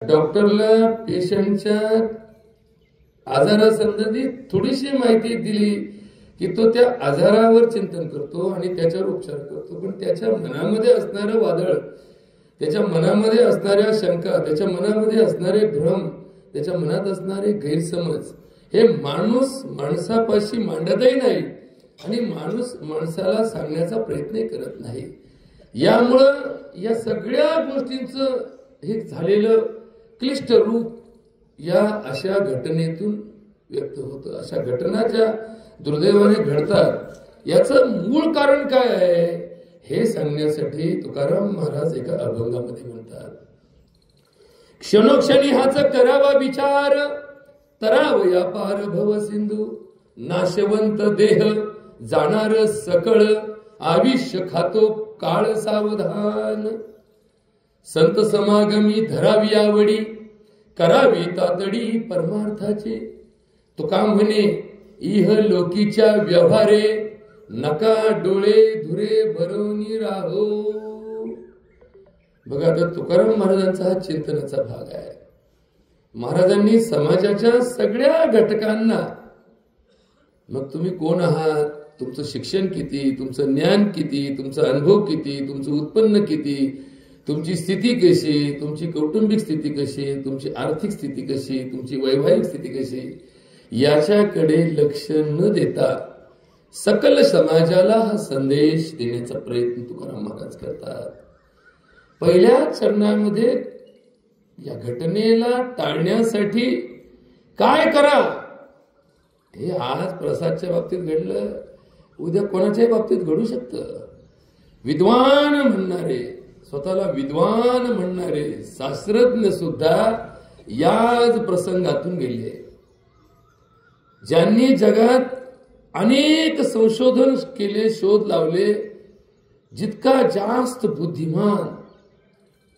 डॉक्टरला पेशंटच्या आजारासंबंधी थोडीशी माहिती दिली की तो त्या आजारावर चिंतन करतो आणि त्याच्यावर उपचार करतो, पण त्याच्या मनामध्ये असणारं वादळ, त्याच्या मनामध्ये असणाऱ्या शंका, त्याच्या मनामध्ये असणारे भ्रम, त्याच्या मनात असणारे गैरसमज हे माणूस माणसापाशी मांडतही नाही आणि माणूस माणसाला सांगण्याचा प्रयत्न करत नाही. यामुळं या सगळ्या गोष्टींचं हे झालेलं क्लिष्ट रूप या अशा घटनेतून व्यक्त होतं. अशा घटना ज्या दुर्दैवाने घडतात याचं मूळ कारण काय आहे हे सांगण्यासाठी तुकाराम महाराज एका अभंगामध्ये म्हणतात, क्षणोक्षणी हाच करावा विचार, तरावया पार भव सिंधू, नाशवंत देह जाणार सकळ, आयुष्य खातो काळ सावधान. संत समागमी धरावी आवडी, करावी तातडी परमार्थाचे, तुका म्हणे इह लोकीच्या व्यवहारे, नका डोळे धुरे भरवणी राहो. बघा, आता तुकाराम महाराजांचा हा चिंतनाचा भाग आहे. महाराजांनी समाजाच्या सगळ्या घटकांना, मग तुम्ही कोण आहात, तुमचं शिक्षण किती, तुमचं ज्ञान किती, तुमचा अनुभव किती, तुमचं उत्पन्न किती, तुमची स्थिती कशी, तुमची कौटुंबिक स्थिती कशी, तुमची आर्थिक स्थिती कशी, तुमची वैवाहिक स्थिती कशी, याच्याकडे लक्ष न देता सकल समाजाला हा संदेश देण्याचा प्रयत्न तुकाराम महाराज करतात. पहिल्या चरणामध्ये या घटनेला टाळण्यासाठी काय करा, हे आज प्रसादच्या बाबतीत घडलं, उद्या कोणाच्याही बाबतीत घडू शकतं. विद्वान म्हणणारे, स्वतःला विद्वान म्हणणारे शास्त्रज्ञ सुद्धा याच प्रसंगातून गेले. ज्यांनी जगात अनेक संशोधन केले, शोध लावले, जितका जास्त बुद्धिमान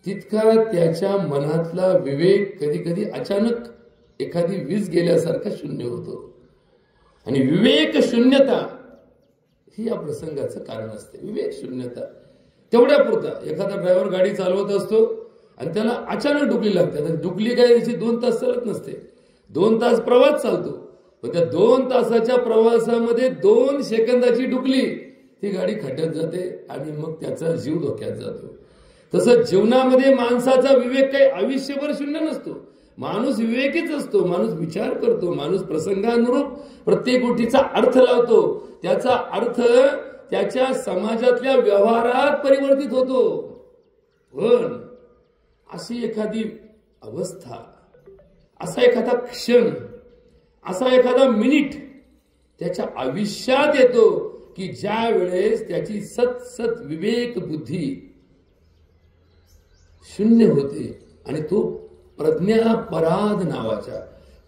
तितका त्याच्या मनातला विवेक कधी कधी अचानक एखादी वीज गेल्यासारखा शून्य होतो. आणि विवेक शून्यता ही या प्रसंगाचं कारण असते. विवेक शून्यता तेवढ्या पुरता एखादा ड्रायव्हर गाडी चालवत असतो आणि त्याला अचानक डुकली लागते. डुकली काय, याची 2 तास चालत नसते, 2 तास प्रवास चालतो, पण त्या 2 तासाच्या प्रवासामध्ये 2 सेकंदाची डुकली, ती गाडी खड्ड्यात जाते आणि मग त्याचा जीव धोक्यात जातो. तसं जीवनामध्ये माणसाचा विवेक काही आयुष्यभर शून्य नसतो. माणूस विवेकीच असतो, माणूस विचार करतो, माणूस प्रसंगानुरूप प्रत्येक गोष्टीचा अर्थ लावतो, त्याचा अर्थ त्याच्या समाजातल्या व्यवहारात परिवर्तित होतो. पण अशी एखादी अवस्था, असा एखादा क्षण, असा एखादा मिनिट त्याच्या आयुष्यात येतो की ज्या वेळेस त्याची सत विवेक बुद्धी शून्य होते आणि तो प्रज्ञापराध नावाच्या,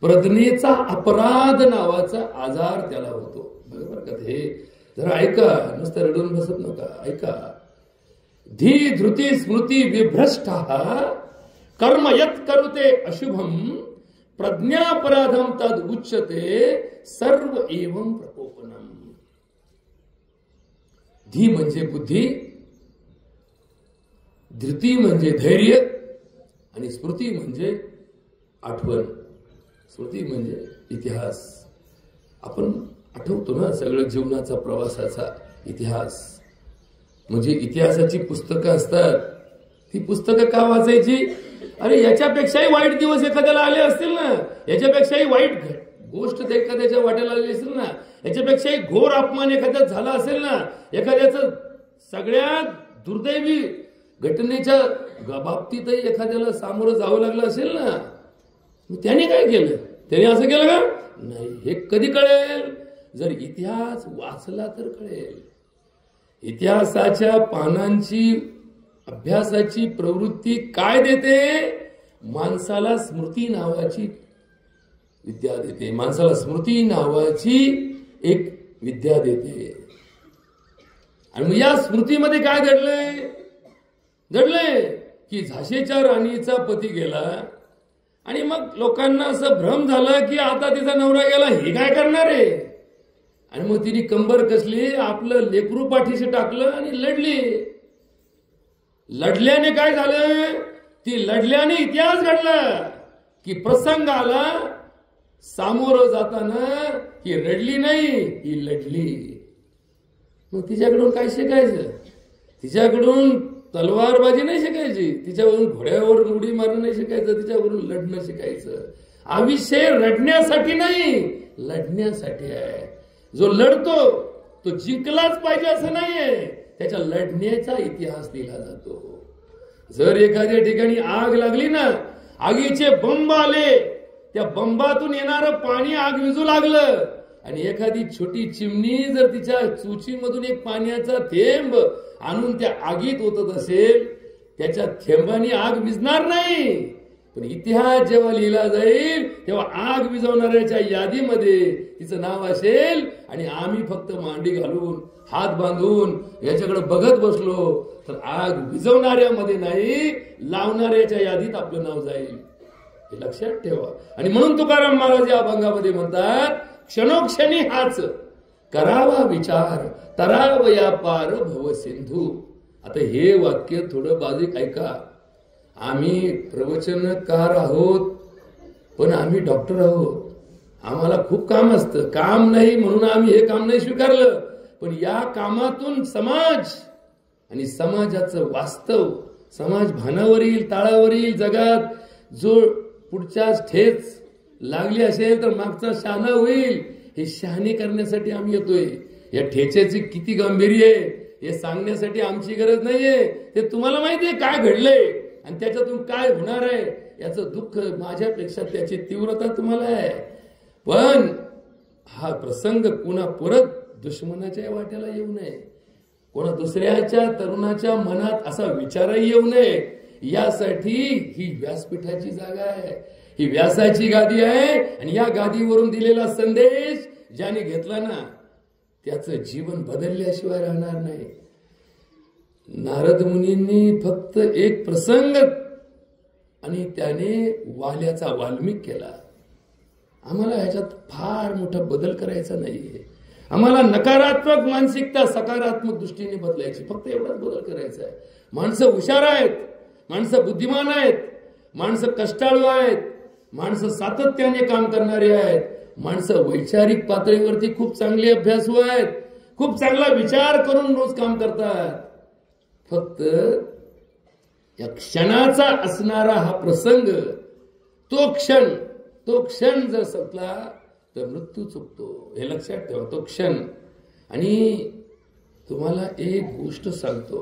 प्रज्ञेचा अपराध नावाचा आजार त्याला होतो. बरोबर का? हे जरा ऐका, नुसतं रडून बसत नका, ऐका. धी धृती स्मृती विभ्रष्टा कर्म यत् करुते अशुभम, प्रज्ञापराधम तद उच्यते सर्व एवं प्रकोपनम. धी म्हणजे बुद्धी, धृती म्हणजे धैर्य आणि स्मृती म्हणजे आठवण. स्मृती म्हणजे इतिहास. आपण आठवतो ना सगळं जीवनाचा प्रवासाचा इतिहास. म्हणजे इतिहासाची पुस्तकं असतात, ती पुस्तकं का वाचायची? अरे याच्यापेक्षाही वाईट दिवस एखाद्याला आले असतील ना, याच्यापेक्षाही वाईट गोष्ट एखाद्याच्या वाट्याला आली असेल ना, याच्यापेक्षाही घोर अपमान एखाद्यात झाला असेल ना, एखाद्याचं सगळ्यात दुर्दैवी घटनेच्या बाबतीतही एखाद्याला सामोरं जावं लागलं असेल ना, त्याने काय केलं? त्याने असं केलं का? नाही. हे कधी कळेल? जर इतिहास वाचला तर कळेल. इतिहासाच्या पानांची अभ्यासाची प्रवृत्ती काय देते? माणसाला स्मृती नावाची विद्या देते. माणसाला स्मृती नावाची एक विद्या देते. आणि मग या स्मृतीमध्ये काय घडलंय की झाशीच्या राणीचा पती गेला आणि मग लोकांना असं भ्रम झाला की आता तिचा नवरा गेला, हे काय करणार आहे? आणि मग तिने कंबर कसली, आपलं लेकरू पाठीशी टाकलं आणि लढली. लढल्याने काय झालं? ती लढल्याने इतिहास घडला की प्रसंग आला, सामोरं जाताना ही रडली नाही, ही लढली. मग तिच्याकडून काय शिकायचं? तिच्याकडून तलवारबाजी नाही शिकायची, तिच्यावरून घोड्यावर उडी मारणं नाही शिकायचं, तिच्यावरून लढणं शिकायचं. आयुष्य रडण्यासाठी नाही, लढण्यासाठी आहे. जो लढतो तो जिंकलाच पाहिजे असं नाहीये, त्याच्या लढण्याचा इतिहास दिला जातो. जर एखाद्या ठिकाणी आग लागली ना, आगीचे बंब आले, त्या बंबातून येणारं पाणी आग विझू लागलं, आणि एखादी छोटी चिमणी जर तिच्या चुचीमधून एक पाण्याचा थेंब आणून त्या आगीत ओतत असेल, त्याच्या थेंबाने आग विझणार नाही. पण इतिहास जेव्हा लिहिला जाईल तेव्हा आग विझवणाऱ्याच्या यादीमध्ये तिचं नाव असेल, आणि आम्ही फक्त मांडी घालून हात बांधून याच्याकडे बघत बसलो तर आग विझवणाऱ्यामध्ये नाही, लावणाऱ्याच्या यादीत आपलं नाव जाईल. हे लक्षात ठेवा. आणि म्हणून तुकाराम महाराज या अभंगामध्ये म्हणतात, क्षणोक्षणी हाच करावा विचार, तरावया पार भव सिंधू. आता हे वाक्य थोडं बाजूक ऐका. आम्ही प्रवचनकार आहोत, पण आम्ही डॉक्टर आहोत. आम्हाला खूप काम असतं. काम नाही म्हणून आम्ही हे काम नाही स्वीकारलं, पण या कामातून समाज आणि समाजाचं वास्तव, समाज भानावरील ताळावरील जगात जो पुढच्या ठेच लागली असेल तर मागचा शहाणा होईल, हे शहाणे करण्यासाठी आम्ही येतोय. या ठेच्याची किती गांभीर्य आहे हे सांगण्यासाठी आमची गरज नाहीये. ते तुम्हाला माहितीये काय घडलंय आणि त्याच्यातून काय होणार आहे याचं दुःख माझ्यापेक्षा त्याची तीव्रता तुम्हाला आहे. पण हा प्रसंग पुन्हा परत दुश्मनाच्या वाट्याला येऊ नये, कोणा दुसऱ्याच्या तरुणाच्या मनात असा विचारही येऊ नये, यासाठी ही व्यासपीठाची जागा आहे, ही व्यासाची गादी आहे. आणि या गादीवरून दिलेला संदेश ज्याने घेतला ना त्याचं जीवन बदलल्याशिवाय राहणार नाही. नारद मुनींनी फक्त एक प्रसंग आणि त्याने वाल्याचा वाल्मिक केला. आम्हाला ह्याच्यात फार मोठा बदल करायचा नाहीये. आम्हाला नकारात्मक मानसिकता सकारात्मक दृष्टीने बदलायची, फक्त एवढाच बदल करायचा आहे. माणसं हुशार आहेत, माणसं बुद्धिमान आहेत, माणसं कष्टाळू आहेत, माणसं सातत्याने काम करणारे आहेत, माणसं वैचारिक पातळीवरती खूप चांगले अभ्यासू आहेत, खूप चांगला विचार करून रोज काम करतात. फक्त या क्षणाचा असणारा हा प्रसंग, तो क्षण जर संपला तर मृत्यू चुकतो. हे लक्षात ठेवा, तो क्षण. आणि तुम्हाला एक गोष्ट सांगतो,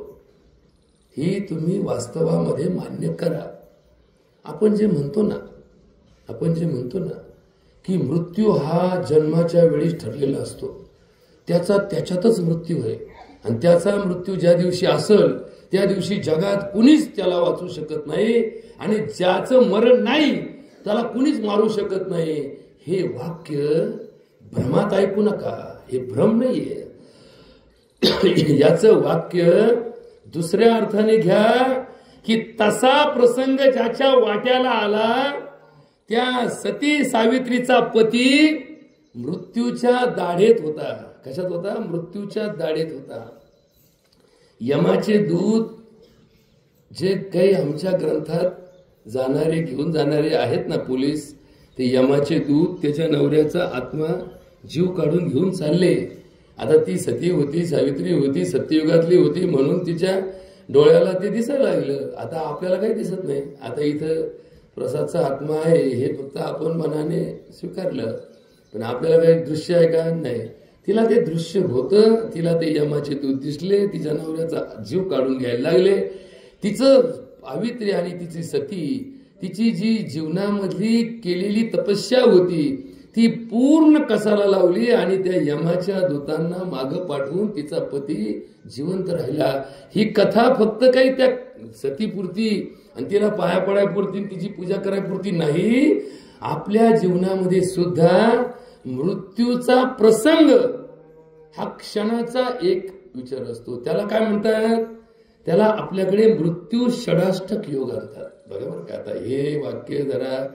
ही तुम्ही वास्तवामध्ये मान्य करा. आपण जे म्हणतो ना की मृत्यू हा जन्माच्या वेळीच ठरलेला असतो, त्याच्यातच मृत्यू आहे. आणि त्याचा मृत्यू ज्या दिवशी असेल त्या दिवशी जगात कुणीच त्याला वाचू शकत नाही, आणि ज्याचं मरण नाही त्याला कुणीच मारू शकत नाही. हे वाक्य भ्रमात ऐकू नका, हे भ्रम नाहीये. याचं वाक्य दुसऱ्या अर्थाने घ्या की तसा प्रसंग ज्याच्या वाट्याला आला, त्या सती सावित्रीचा पती मृत्यूच्या दाढेत होता. कशात होता? मृत्यूच्या दाढेत होता. यमाचे दूत जे काही आमच्या ग्रंथात जाणारे घेऊन जाणारे आहेत ना पोलीस, ते यमाचे दूत त्याच्या नवऱ्याचा आत्मा जीव काढून घेऊन चालले. आता ती सती होती, सावित्री होती, सत्ययुगातली होती म्हणून तिच्या डोळ्याला ते दिसायला लागलं. आता आपल्याला काही दिसत नाही. आता इथं प्रसादचा आत्मा आहे हे फक्त आपण मनाने स्वीकारलं, पण आपल्याला काही दृश्य आहे का? नाही. तिला ते दृश्य होतं, तिला ते यमाचे दूत दिसले, तिच्या नवऱ्याचा जीव काढून घ्यायला लागले. तिचं पावित्र्य आणि तिची सती, तिची जी जीवनामधली केलेली तपस्या होती ती पूर्ण कसाला लावली, आणि त्या यमाच्या दूतांना मागं पाठवून तिचा पती जिवंत राहिला. ही कथा फक्त काही त्या सतीपुरती आणि तिला पाया पडायपुरती, तिची पूजा करायपुरती नाही. आपल्या जीवनामध्ये सुद्धा मृत्यूचा प्रसंग हा क्षणाचा एक विचार असतो. त्याला काय म्हणतात? त्याला आपल्याकडे मृत्यू षडाष्टक योग आणतात. बरोबर का? आता हे वाक्य जरा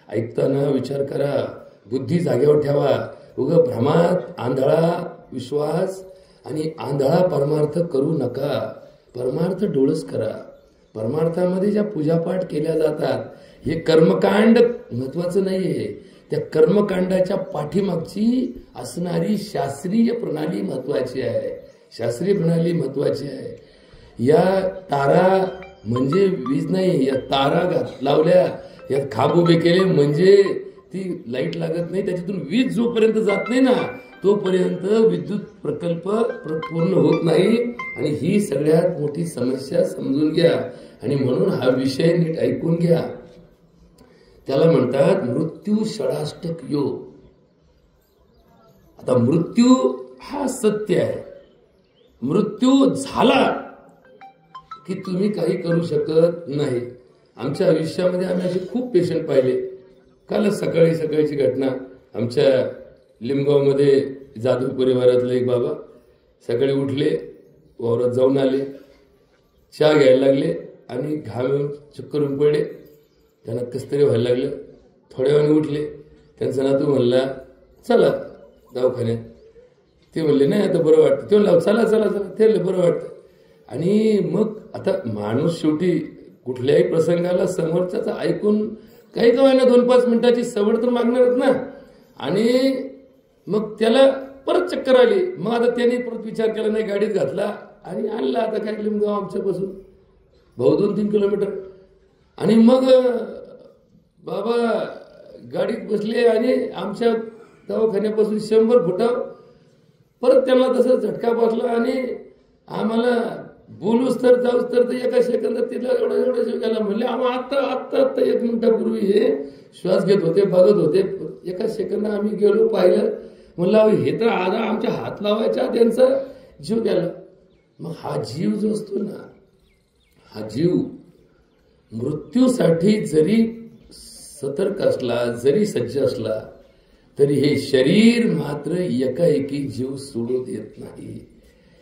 ऐकताना विचार करा, बुद्धी जागेवर ठेवा. उगा भ्रमात आंधळा विश्वास आणि आंधळा परमार्थ करू नका. परमार्थ डोळस करा. परमार्थामध्ये ज्या पूजापाठ केल्या जातात हे कर्मकांड महत्वाचं नाहीये, त्या कर्मकांडाच्या पाठीमागची असणारी शास्त्रीय प्रणाली महत्वाची आहे. शास्त्रीय प्रणाली महत्वाची आहे. या तारा म्हणजे वीज नाही, या तारा लावल्या, या खांब उभे केले म्हणजे ती लाईट लागत नाही, त्याच्यातून वीज जोपर्यंत जात नाही ना तोपर्यंत विद्युत प्रकल्प पूर्ण होत नाही. आणि ही सगळ्यात मोठी समस्या समजून घ्या. आणि म्हणून हा विषय नीट ऐकून घ्या. त्याला म्हणतात मृत्यू षडाष्टक योग. आता मृत्यू हा सत्य आहे. मृत्यू झाला की तुम्ही काही करू शकत नाही. आमच्या आयुष्यामध्ये आम्ही असे खूप पेशंट पाहिले. कालच सकाळची घटना, आमच्या लिंबगावमध्ये जाधव परिवारातले एक बाबा सकाळी उठले, वावरात जाऊन आले, चहा घ्यायला लागले आणि घाम येऊन चक्कर येऊन पडले. त्यांना कसतरी व्हायला लागलं. थोड्या वेळाने उठले. त्यांचा नातू म्हणला चला दवाखान्यात. ते म्हणले नाही आता बरं वाटतं. ते म्हणलं चला चला चला. ते म्हणले बरं वाटतं. आणि मग आता माणूस शेवटी कुठल्याही प्रसंगाला समोरच्याचं ऐकून काही का होईना 2-5 मिनिटाची सवड तर मागणारच ना. आणि मग त्याला परत चक्कर आली. मग आता त्याने परत विचार केला नाही, गाडीत घातला आणि आणला. आता काय लिंबगाव आमच्यापासून भाऊ 2-3 किलोमीटर. आणि मग बाबा गाडीत बसले आणि आमच्या दवाखान्यापासून 100 फुटावर परत त्यांना तसा झटका बसला. आणि आम्हाला बोलूच तर जाऊच तर एका सेकंदात तिथला एवढा जीव गेला. म्हणले आम्ही आत्ता 1 मिनिटापूर्वी हे श्वास घेत होते, बघत होते. एका सेकंदात आम्ही गेलो, पाहिलं. म्हणलं हे तर आज आमच्या हात लावायच्या त्यांचा जीव गेला. मग हा जीव जो असतो ना, हा जीव मृत्यूसाठी जरी सतर्क असला, जरी सज्ज असला, तरी हे शरीर मात्र एकाएकी जीव सोडू देत नाही.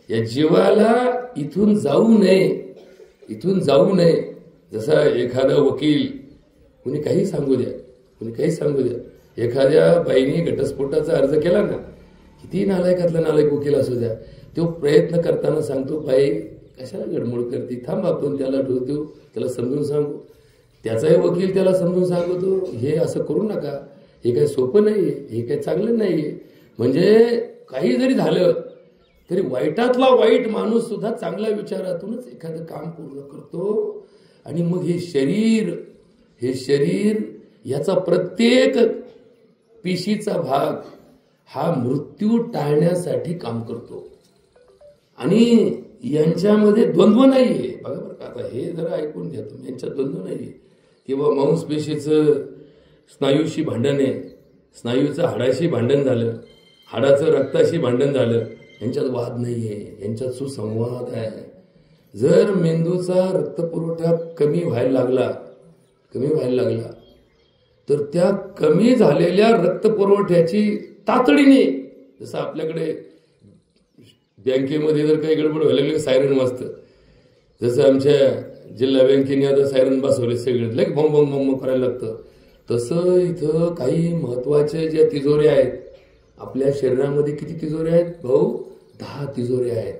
या जीवाला इथून जाऊ नये. जसा एखादा वकील, कुणी काही सांगू द्या, एखाद्या बाईने घटस्फोटाचा अर्ज केला ना, किती नालायकातला नालायक वकील असू द्या, तो प्रयत्न करताना सांगतो बाई कशाला गडमोड करते, थांब आपण त्याला डोस देऊ, त्याला समजून सांगू. त्याचाही वकील त्याला समजून सांगतो हे असं करू नका, हे काही सोपं नाहीये, हे काही चांगलं नाहीये. म्हणजे काही जरी झालं तरी वाईटातला वाईट माणूस सुद्धा चांगल्या विचारातूनच एखादं काम पूर्ण करतो. आणि मग हे शरीर याचा प्रत्येक पेशीचा भाग हा मृत्यू टाळण्यासाठी काम करतो. आणि यांच्यामध्ये द्वंद्व नाहीये. बघा बरं का, आता हे जरा ऐकून घ्या तुम्ही, यांच्यात द्वंद्व नाहीये. किंवा मांसपेशीचं स्नायूशी भांडण आहे, स्नायूचं हाडाशी भांडण झालं, हाडाचं रक्ताशी भांडण झालं, यांच्यात वाद नाहीये, यांच्यात सुसंवाद आहे. जर मेंदूचा रक्तपुरवठा कमी व्हायला लागला तर त्या कमी झालेल्या रक्तपुरवठ्याची तातडीने, जसं आपल्याकडे बँकेमध्ये जर काही गडबड व्हायला लागली सायरन वाजतं, जसं आमच्या जिल्हा बँकेने आता सायरन बसवले सगळे, लगे बॉम्ब बॉम्ब बॉम्ब करायला लागतं, तसं इथं काही महत्वाच्या ज्या तिजोऱ्या आहेत आपल्या शरीरामध्ये, किती तिजोऱ्या आहेत भाऊ? 10 तिजोऱ्या आहेत.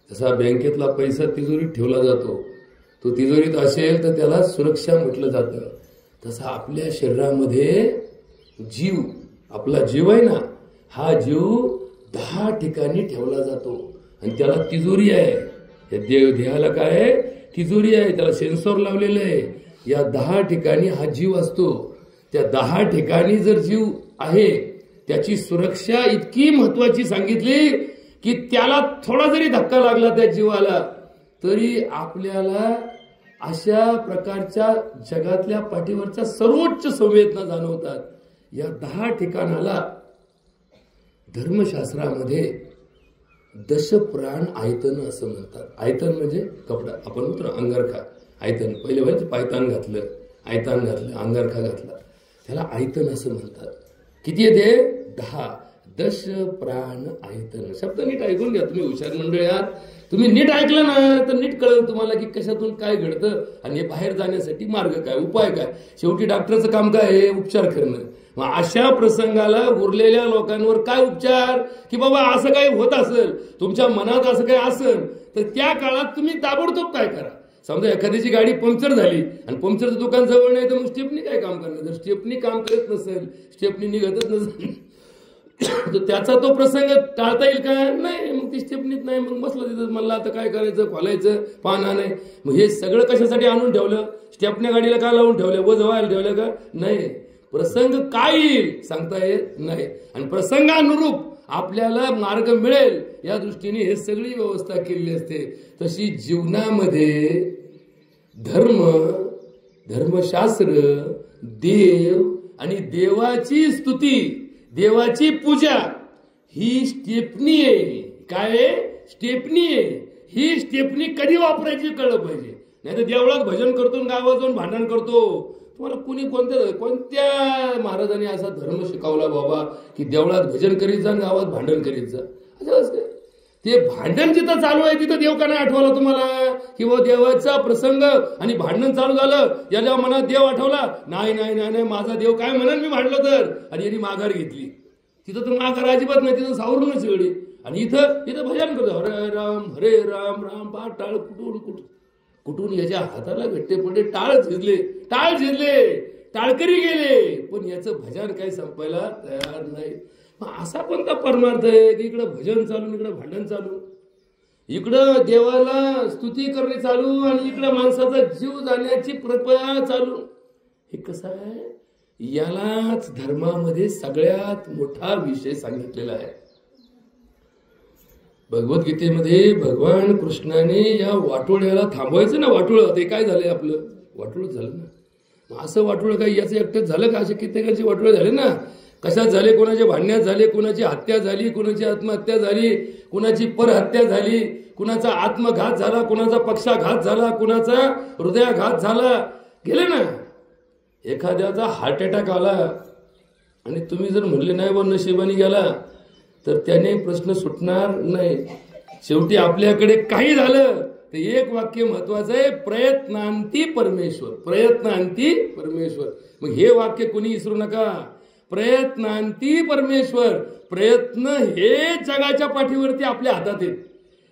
जसा बँकेतला पैसा तिजोरीत ठेवला जातो, तो तिजोरीत असेल तर त्याला सुरक्षा म्हटलं जातं. तसं आपल्या शरीरामध्ये जीव, आपला जीव आहे ना, हा जीव 10 ठिकाणी ठेवला जातो आणि त्याला तिजोरी आहे. या देहाला काय आहे? तिजोरी आहे, त्याला सेन्सॉर लावलेलं आहे. या 10 ठिकाणी हा जीव असतो. त्या 10 ठिकाणी जर जीव आहे, त्याची सुरक्षा इतकी महत्वाची सांगितली की त्याला थोडा जरी धक्का लागला त्या जीवाला तरी आपल्याला अशा प्रकारच्या जगातल्या पाठीवरच्या सर्वोच्च संवेदना जाणवतात. या 10 ठिकाणाला धर्मशास्त्रामध्ये दशप्राण आयतन असं म्हणतात. आयतन म्हणजे कपडा, आपण म्हणतो अंगरखा. आयतन पहिले म्हणजे पायतान घातलं, आयतान घातलं, अंगरखा घातला, त्याला आयतन असं म्हणतात. किती येते? 10. दश प्राण आयतन. शब्द नीट ऐकून घ्या तुम्ही, हुशार मंडळी आहात. तुम्ही नीट ऐकलं ना तर नीट कळेल तुम्हाला की कशातून काय घडतं आणि हे बाहेर जाण्यासाठी मार्ग काय, उपाय काय. शेवटी डॉक्टरचं काम काय आहे? उपचार करणं. मग अशा प्रसंगाला उरलेल्या लोकांवर काय उपचार? की बाबा असं काही होत असेल, तुमच्या मनात असं काही असेल तर त्या काळात तुम्ही ताबडतोब काय करा? समजा एखाद्याची गाडी पंक्चर झाली आणि पंक्चरचं दुकान जवळ नाही तर मग स्टेपनी काय काम करणार? जर स्टेपनी काम करत नसेल, स्टेपनी निघतच नसेल तर त्याचा तो प्रसंग टाळता येईल का? नाही. मग ती स्टेपनीच नाही, मग बसलं तिथं, म्हणलं आता काय करायचं, खोलायचं पाना नाही. मग हे सगळं कशासाठी आणून ठेवलं? स्टेपनी गाडीला का लावून ठेवलं? व जवळ ठेवलं का? नाही. प्रसंग काय येईल सांगता येत नाही, आणि प्रसंगानुरूप आपल्याला मार्ग मिळेल या दृष्टीने हे सगळी व्यवस्था केलेली असते. तशी जीवनामध्ये धर्म, धर्मशास्त्र, देव आणि देवाची स्तुती, देवाची पूजा ही स्टेपनी आहे. काय आहे? स्टेपनी आहे. ही स्टेपनी कधी वापरायची कळलं पाहिजे. नाही तर देवळात भजन करतो, गावात जाऊन भांडण करतो. तुम्हाला कुणी कोणत्या महाराजांनी असा धर्म शिकवला बाबा की देवळात भजन करीत जा, गावात भांडण करीत जा? असं ते भांडण जिथं चालू आहे तिथं देव का नाही आठवला तुम्हाला? किंवा देवाचा प्रसंग आणि भांडण चालू झालं, याच्या मनात देव आठवला? नाही नाही नाही नाही, माझा देव काय म्हणेल मी भांडलो तर. आणि यांनी माघार घेतली. तिथं तर माघार अजिबात नाही, तिथं सावरूनच वेळी. आणि इथं भजन करतो, हरे राम राम पाठ टाळ कुठून याच्या हाताला भेटते पडले, टाळ झिजले, टाळकरी गेले, पण याचं भजन काही संपायला तयार नाही. असा कोणता परमार्थ आहे की इकडं भजन चालू, इकडं भांडण चालू, इकडं देवाला स्तुती करणे चालू आणि इकडं माणसाचा जीव जाण्याची प्रक्रिया चालू? हे कसं आहे? यालाच धर्मामध्ये सगळ्यात मोठा विषय सांगितलेला आहे. भगवद्गीतेमध्ये भगवान कृष्णाने या वाटोळ्याला थांबवायचं ना. वाटोळं ते काय झालंय? आपलं वाटोळं झालं ना. असं वाटोळं काय याचं एकटंच झालं का? असे कित्येकांचे वाटोळे झाले ना. कशात झाले? कोणाचे भांडण्यात झाले, कोणाची हत्या झाली, कोणाची आत्महत्या झाली, कोणाची परहत्या झाली, कुणाचा आत्मघात झाला, कुणाचा पक्षाघात झाला, कुणाचा हृदयाघात झाला. गेले ना. एखाद्याचा हार्ट अटॅक आला आणि तुम्ही जर म्हणले नाही व नशिबाने गेला तर त्याने प्रश्न सुटणार नाही. शेवटी आपल्याकडे काही झालं तर एक वाक्य महत्वाचं आहे, प्रयत्नांती परमेश्वर. प्रयत्नांती परमेश्वर. मग हे वाक्य कोणी विसरू नका. प्रयत्नांती परमेश्वर. प्रयत्न हे जगाच्या पाठीवरती आपल्या हातात आहेत.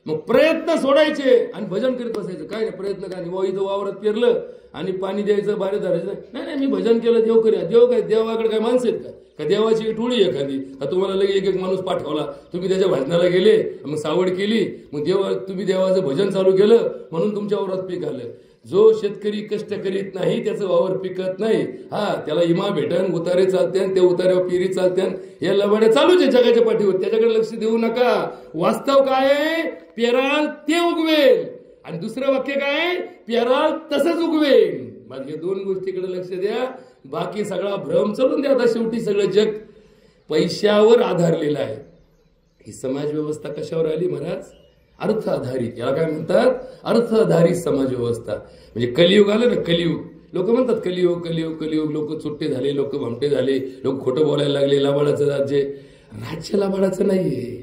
मग प्रयत्न सोडायचे आणि भजन करीत बसायचं. काय नाही प्रयत्न काय नाही. इथं वावरात पेरलं आणि पाणी द्यायचं, बाहेर धरायचं नाही. नाही मी भजन केलं, देव करूया. देव काय? देवाकडे काय माणसं आहेत का देवाची टोळी एखादी? का तुम्हाला लगे एक माणूस पाठवला, तुम्ही त्याच्या भजनाला गेले, मग सावड केली, मग तुम्ही देवाचं भजन चालू केलं म्हणून तुमच्या वावरात पीक आलं. जो शेतकरी कष्ट करीत नाही त्याचं वावर पिकत नाही. त्याला इमा भेटन, उतारे चालत्यान, ते उतार्यावर पेरी चालत्यान, हे लबाड्या चालूच आहे जगाच्या पाठीवर. त्याच्याकडे लक्ष देऊ नका. वास्तव काय? पेराल ते उगवेल. आणि दुसरं वाक्य काय? पेराल तसंच उगवेल. मग हे दोन गोष्टीकडे लक्ष द्या. बाकी सगळा भ्रम चलून द्या. आता शेवटी सगळं जग पैशावर आधारलेलं आहे. ही समाज व्यवस्था कशावर आली महाराज? अर्थ आधारित. याला काय म्हणतात? अर्थ आधारित समाज व्यवस्था. म्हणजे कलियुग आलं ना. कलियुग लोक म्हणतात कलियुग कलियुग कलियुग. लोक चुट्टे झाले, लोक भामटे झाले, लोक खोटं बोलायला लागले. लबाडाचं राज्य. राज्य लबाडाचं नाहीये.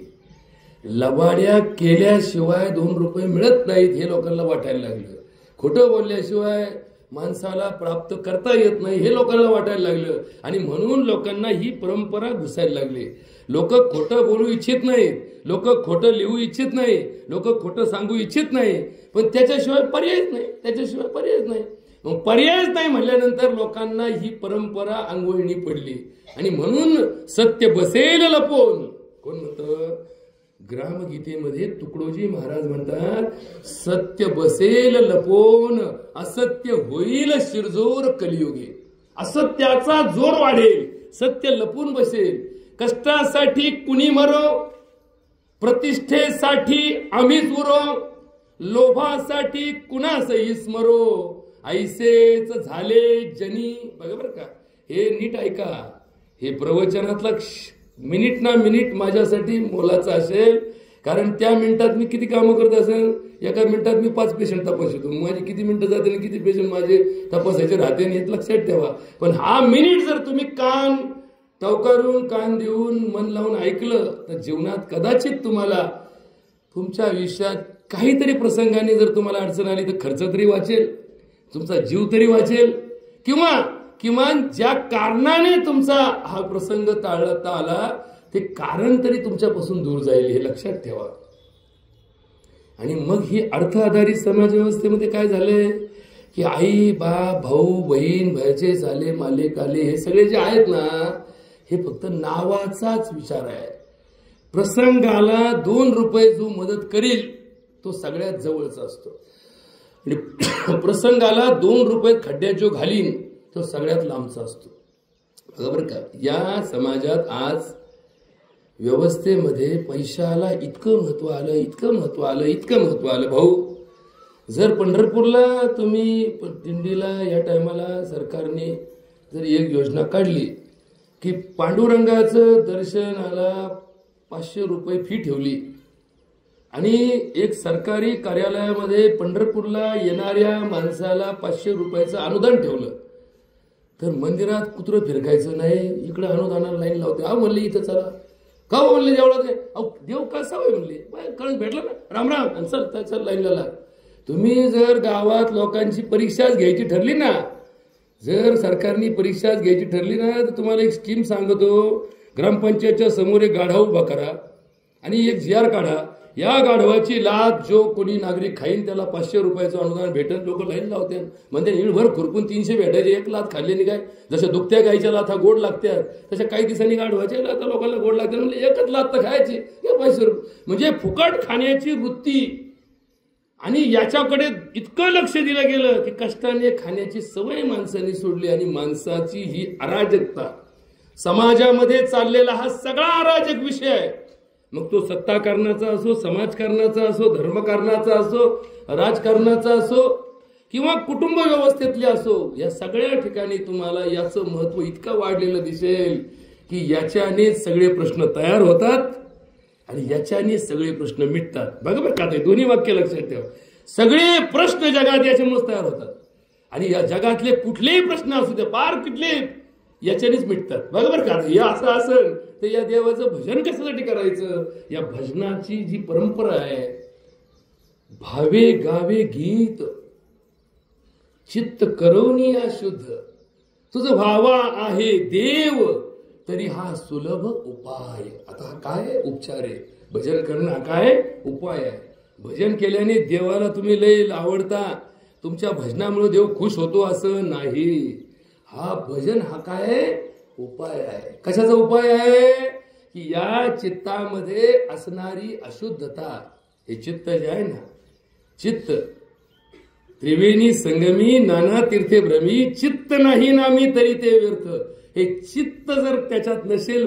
लबाड्या केल्याशिवाय 2 रुपये मिळत नाहीत हे लोकांना वाटायला लागलं. खोटं बोलल्याशिवाय माणसाला प्राप्त करता येत नाही हे लोकांना वाटायला लागलं. आणि म्हणून लोकांना ही परंपरा घुसायला लागली. लोक खोटं बोलू इच्छित नाहीत, लोक खोटं लिहू इच्छित नाही, लोक खोटं सांगू इच्छित नाही. पण त्याच्याशिवाय पर्यायच नाही. त्याच्याशिवाय पर्यायच नाही. मग पर्यायच नाही म्हणल्यानंतर लोकांना ही परंपरा अंगवळणी पडली. आणि म्हणून सत्य बसेल लपून. कोण म्हणतं? ग्रामगीतेमध्ये तुकडोजी महाराज म्हणतात, सत्य बसेल लपून असत्य होईल शिरजोर कलियुगे. असत्याचा जोर वाढेल, सत्य लपून बसेल. कष्टासाठी कुणी मरो, प्रतिष्ठेसाठी आम्हीच उरो, लोभासाठी कुणासही स्मरो, ऐसेच झाले जनी. बघा बरं का, हे नीट ऐका. हे प्रवचनातला मिनिट ना मिनिट माझ्यासाठी मोलाचं असेल. कारण त्या मिनिटात मी किती कामं करत असेल. एका मिनिटात मी 5 पेशंट तपासतो. माझे किती मिनिटं जाते आणि किती पेशंट माझे तपासायचे राहते हे लक्षात ठेवा. पण हा मिनिट जर तुम्ही कान टवकारून, कान देऊन, मन लावून ऐकलं तर जीवनात कदाचित तुम्हाला तुमच्या आयुष्यात काहीतरी प्रसंगाने जर तुम्हाला अडचण आली तर खर्च तरी वाचेल, तुमचा जीव तरी वाचेल, किंवा किमान ज्या कारणाने तुमचा हा प्रसंग टाळता आला ते कारण तरी तुमच्यापासून दूर जाईल. हे लक्षात ठेवा. आणि मग ही अर्थ आधारित समाज व्यवस्थेमध्ये काय झालंय की आई बाप भाऊ बहीण भयचे झाले मालिक आले हे सगळे जे आहेत ना हे फक्त नावाचाच विचार आहे. प्रसंगाला 2 रुपये जो मदत करेल तो सगळ्यात जवळचा असतो आणि प्रसंगाला 2 रुपये खड्ड्यात जो घालीन तो सगळ्यात लांबचा असतो. बरोबर का. या समाजात आज व्यवस्थेमध्ये पैशाला इतकं महत्व आलं, इतकं महत्व आलं, इतकं महत्व आलं. भाऊ जर पंढरपूरला तुम्ही दिंडीला या टायमाला सरकारने जर एक योजना काढली की पांडुरंगाचं दर्शनाला 500 रुपये फी ठेवली आणि एक सरकारी कार्यालयामध्ये पंढरपूरला येणाऱ्या माणसाला 500 रुपयाचं अनुदान ठेवलं तर मंदिरात कुत्रं फिरकायचं नाही. इकडे अनुदानाला लाईन लावते. म्हणले इथं चला का म्हणले जेवढा ते देव कसा होय म्हणले कळत भेटलं ना राम राम आणि चल चल लाईनला लाग. तुम्ही जर गावात लोकांची परीक्षाच घ्यायची ठरली ना, जर सरकारने परीक्षाच घ्यायची ठरली ना तर तुम्हाला एक स्कीम सांगतो. ग्रामपंचायतच्या समोर एक गाढा उभा करा आणि एक GR काढा. या गाढवाची लाच जो कोणी नागरिक खाईन त्याला 500 रुपयाचं अनुदान भेटत. लोक लाईन लावते म्हणजे इळभर खुरपून 300 भेटायचे. एक लाच खाल्ली काय जसं दुखत्या गायच्या लाथा गोड लागतात तशा काही दिवसांनी गाढवाच्या लाथा लोकांना गोड लागतात. म्हणजे एकच लाथ तर खायची या 500 रुपये म्हणजे फुकट खाण्याची वृत्ती. आणि याच्याकडे इतकं लक्ष दिलं गेलं की कष्टाने खाण्याची सवय माणसांनी सोडली आणि माणसाची ही अराजकता समाजामध्ये चाललेला हा सगळा अराजक विषय आहे. मग तो सत्ताकारणाचा असो, समाजकारणाचा असो, धर्मकारणाचा असो, राजकारणाचा असो किंवा कुटुंब व्यवस्थेतले असो, या सगळ्या ठिकाणी तुम्हाला याचं महत्व इतकं वाढलेलं दिसेल की याच्याने सगळे प्रश्न तयार होतात आणि याच्याने सगळे प्रश्न मिटतात. बघा बरं का, ते दोन्ही वाक्य लक्षात ठेवा. सगळे प्रश्न जगात याच्यामुळे तयार होतात आणि या जगातले कुठलेही प्रश्न असू दे पार कुठले याच्यानेच मिटतात. बरोबर का. हे असं असेल तर या देवाचं भजन कशासाठी करायचं. या भजनाची जी परंपरा आहे, भावे गावे गीत चित्त करवनी अशुद्ध, तुझं भावा आहे देव तरी हा सुलभ उपाय. आता हा काय उपचार आहे. भजन करणं हा काय उपाय आहे. भजन केल्याने देवाला तुम्ही लय आवडता, तुमच्या भजनामुळे देव खुश होतो असं नाही. हा भजन हा काय उपाय आहे. कशाचा उपाय आहे की या चित्तामध्ये असणारी अशुद्धता, हे चित्त जे आहे ना, चित्त त्रिवेणी संगमी नाना तीर्थे भ्रमी, चित्त नाही नामी तरी ते व्यर्थ. हे चित्त जर त्याच्यात नसेल,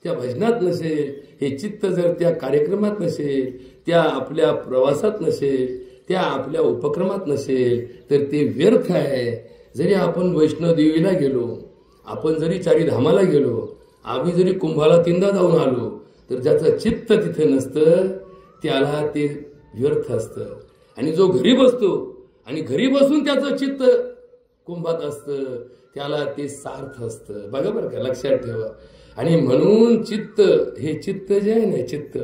त्या भजनात नसेल, हे चित्त जर त्या कार्यक्रमात नसेल, त्या आपल्या प्रवासात नसेल, त्या आपल्या उपक्रमात नसेल तर ते व्यर्थ आहे. जरी आपण वैष्णोदेवीला गेलो, आपण जरी चारीधामाला गेलो, आम्ही जरी कुंभाला 3दा जाऊन आलो तर ज्याचं चित्त तिथे नसतं त्याला ते व्यर्थ असतं. आणि जो घरी बसतो आणि घरी बसून त्याचं चित्त कुंभात असतं त्याला ते सार्थ असतं. बघा बरं का, लक्षात ठेवा. आणि म्हणून चित्त, हे चित्त जे आहे ना, चित्त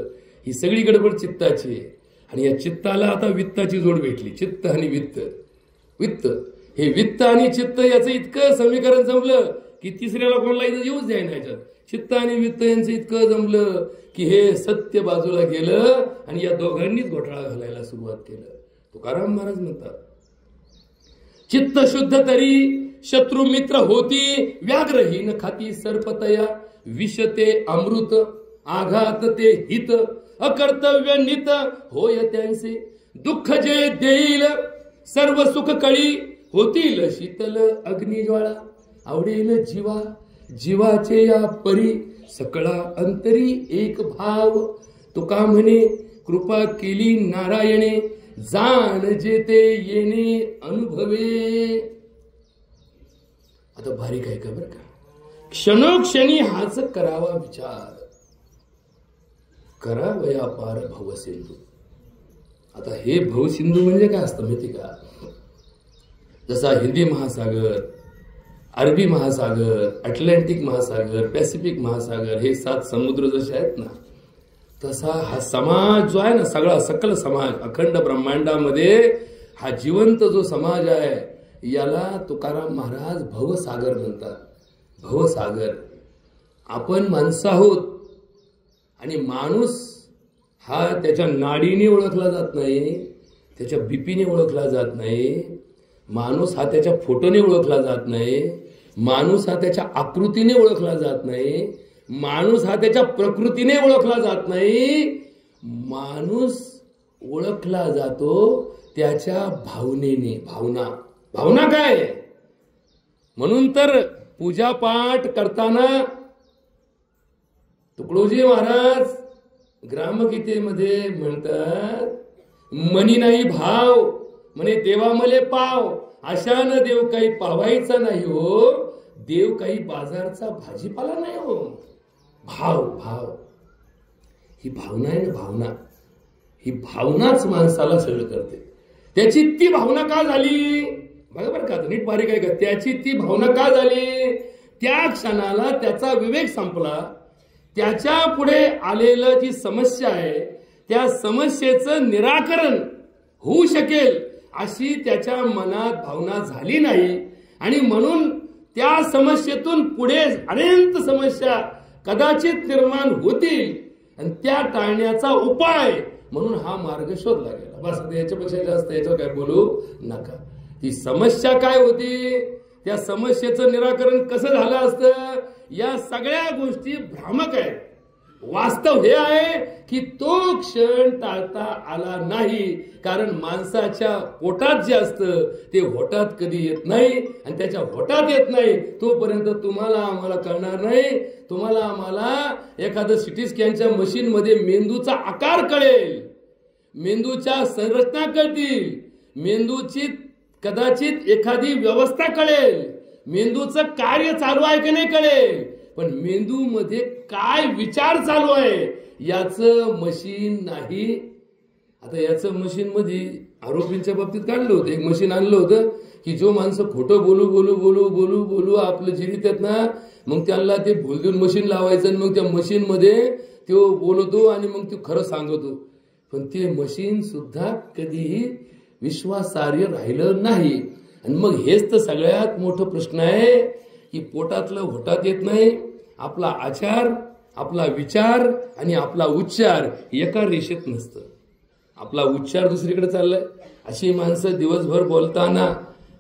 ही सगळी गडबड चित्ताची आहे. आणि या चित्ताला आता वित्ताची जोड भेटली. चित्त आणि वित्त. वित्त हे वित्त आणि चित्त याचं इतकं समीकरण जमलं की तिसऱ्याला कोणाला इथं येऊच द्यायला याच्यात. चित्त आणि वित्त यांचं इतकं जमलं की हे सत्य बाजूला गेलं आणि या दोघांनीच घोटाळा घालायला सुरुवात केलं. तुकाराम महाराज म्हणतात, चित्त शुद्ध तरी शत्रू मित्र होती, व्याघ्रहीन खाती सर्पतया, विषते अमृत आघात ते हित, अकर्तव्य नित होय त्यांचे, दुःख जे देईल सर्व सुख कळी, होतील शीतल अग्निज्वाळा, आवडेल जीवा जीवाचे या परी, सकळा अंतरी एक भाव, तुका म्हणे कृपा केली नारायणे, जाण जेते येणे अनुभवे. आता बारीक आहे का बरं का. क्षणोक्षणी हाच करावा विचार, करावया पार भवसिंधू. आता हे भवसिंधू म्हणजे काय असतं माहिती का. जसा हिंदी महासागर, अरबी महासागर, अटलांटिक महासागर, पॅसिफिक महासागर हे 7 समुद्र जसे आहेत ना, तसा हा समाज जो आहे ना, सगळा सकल समाज अखंड ब्रह्मांडामध्ये हा जिवंत जो समाज आहे याला तुकाराम महाराज भवसागर म्हणतात. भवसागर. आपण माणसं आहोत आणि माणूस हा त्याच्या नाडीने ओळखला जात नाही, त्याच्या बीपीने ओळखला जात नाही, माणूस हा त्याच्या फोटोने ओळखला जात नाही, माणूस हा त्याच्या आकृतीने ओळखला जात नाही, माणूस हा त्याच्या प्रकृतीने ओळखला जात नाही, माणूस ओळखला जातो त्याच्या भावनेने. भावना, भावना काय? म्हणून तर पूजापाठ करताना तुकडोजी महाराज ग्रामगीतेमध्ये म्हणतात, मनी नाही भाव म्हणे देवा मले पाव, अशानं देव काही पावायचा नाही हो, देव काही बाजारचा भाजीपाला नाही हो. भाव, भाव ही भावना आहे ना, भावना ही भावनाच माणसाला सगळं करते. त्याची ती भावना का झाली बरोबर का, नीट बारीक आहे का, त्याची ती भावना का झाली, त्या क्षणाला त्याचा विवेक संपला, त्याच्या पुढे आलेलं जी समस्या आहे त्या समस्येचं निराकरण होऊ शकेल अशी त्याच्या मनात भावना झाली नाही. आणि म्हणून त्या समस्येतून पुढे अनंत समस्या कदाचित निर्माण होतील आणि त्या टाळण्याचा उपाय म्हणून हा मार्ग शोधला गेला. बस याच्यापेक्षा जास्त याच्यावर काय बोलू नका. ती समस्या काय होती, त्या समस्येचं निराकरण कसं झालं असतं, या सगळ्या गोष्टी भ्रामक आहेत. वास्तव हे आहे की तो क्षण टाळता आला नाही, कारण माणसाच्या पोटात जे असतं ते होटात कधी येत नाही, आणि त्याच्या होटात येत नाही तोपर्यंत तुम्हाला आम्हाला कळणार नाही. तुम्हाला आम्हाला एखादं सिटी स्कॅनच्या मशीन मध्ये मेंदूचा आकार कळेल, मेंदूच्या संरचना कळतील, मेंदूची कदाचित एखादी व्यवस्था कळेल, मेंदूचं कार्य चालू आहे की नाही कळेल, पण मेंदू मध्ये काय विचार चालू आहे याचं मशीन नाही. आता याचं मशीन मध्ये आरोपींच्या बाबतीत काढलं होतं, एक मशीन आणलं होतं की जो माणसं खोटं बोलू बोलू बोलू बोलू बोलू आपलं जिरीत आहेत ना, मग त्यांना ते भूल देऊन मशीन लावायचं आणि मग त्या मशीन मध्ये तो बोलतो आणि मग तो खरं सांगतो. पण ते मशीन सुद्धा कधीही विश्वासार्ह राहिलं नाही. आणि मग हेच तर सगळ्यात मोठं प्रश्न आहे की पोटातलं होटात येत नाही. आपला आचार, आपला विचार आणि आपला उच्चार एका रेषेत नसतं. आपला उच्चार दुसरीकडे चाललाय. अशी माणसं दिवसभर बोलताना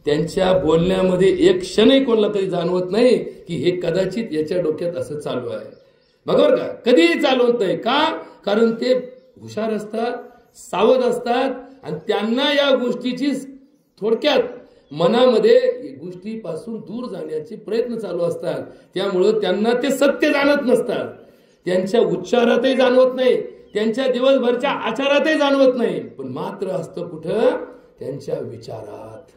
त्यांच्या बोलण्यामध्ये एक क्षणही कोणाला कधी जाणवत नाही की हे कदाचित याच्या डोक्यात असं चालू आहे. बरोबर का? कधीही चालवत नाही. का? कारण ते हुशार असतात, सावध असतात आणि त्यांना या गोष्टीची थोडक्यात मनामध्ये गोष्टीपासून दूर जाण्याचे प्रयत्न चालू असतात. त्यामुळं त्यांना ते सत्य जाणत नसतात, त्यांच्या उच्चारातही जाणवत नाही, त्यांच्या दिवसभरच्या आचारातही जाणवत नाही, पण मात्र असतं कुठं, त्यांच्या विचारात.